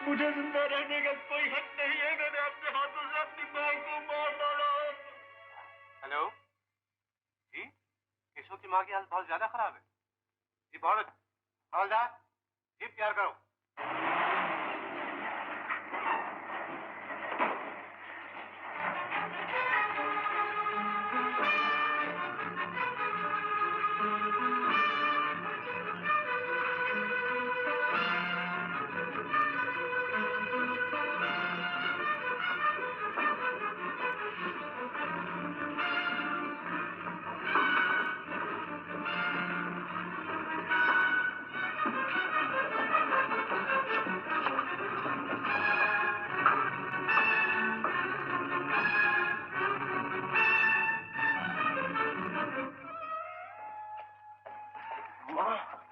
मुझे जिंदा रहने का कोई हक नहीं है। मैंने अपने हाथों से अपनी मां को मार डाला। हेलो, केशव की माँ की हालत बहुत ज्यादा खराब है। ये बहुत हवलदार, जीप तैयार करो।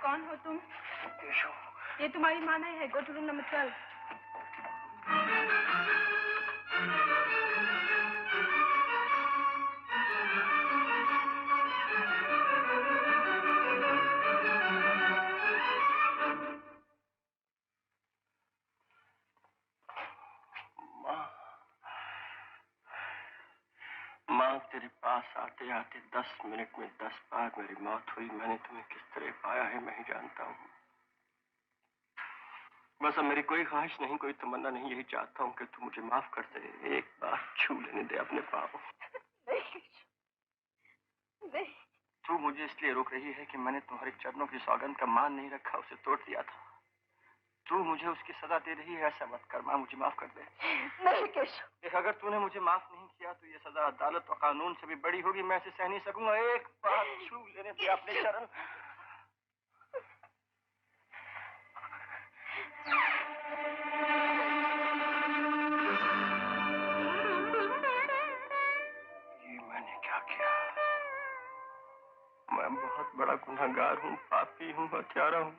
कौन हो तुम? ये तुम्हारी माँ नहीं है। Go to room number 12। माँ, तेरे पास आते आते 10 मिनट में 10 बार मेरी मौत हुई। मैंने तुम्हें किस तरह पाया है मैं ही जानता हूँ। बस अब मेरी कोई ख्वाहिश नहीं, कोई तमन्ना नहीं। यही चाहता हूँ कि तू मुझे माफ कर दे, एक बार छू लेने दे अपने पाँव। नहीं। तू मुझे इसलिए रोक रही है कि मैंने तुम्हारे चरणों की सौगंध का मान नहीं रखा, उसे तोड़ दिया था। तू मुझे उसकी सजा दे रही है, ऐसा मत कर माँ, मुझे माफ कर दे। नहीं केशव। देख, अगर तूने मुझे माफ नहीं किया तो ये सजा अदालत और कानून से भी बड़ी होगी। मैं इसे सह नहीं सकूंगा। एक बार छू लेने दे अपने चरण। ये मैंने क्या किया? मैं बहुत बड़ा गुनहगार हूँ, पापी हूँ, हत्यारा हूँ।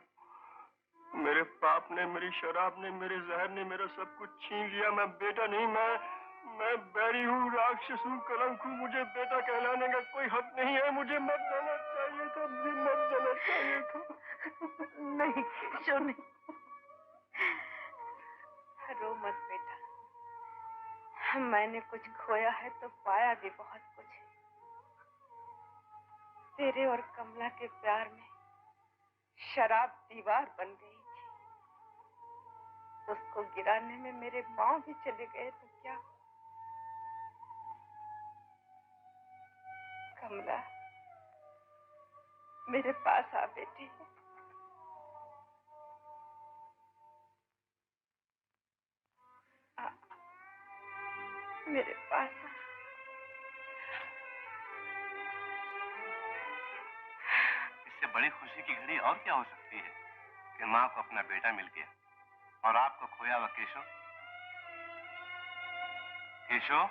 मेरे पाप ने, मेरी शराब ने, मेरे जहर ने मेरा सब कुछ छीन लिया। मैं बेटा नहीं, मैं बैरी हूँ, राक्षस हूँ, कलंक हूँ। मुझे बेटा कहलाने का कोई हक नहीं है। मुझे मत जाना चाहिए था, मुझे मत जाना चाहिए था। नहीं केशव, नहीं। रो मत बेटा। मैंने कुछ खोया है तो पाया भी बहुत कुछ है। तेरे और कमला के प्यार में शराब दीवार बन गई थी। उसको गिराने में मेरे पांव भी चले गए तो क्या? कमला, मेरे पास आ बेटी। मेरे पास आ। इससे बड़ी खुशी की घड़ी और क्या हो सकती है कि माँ को अपना बेटा मिल गया और आपको खोया हुआ केशव। केशव,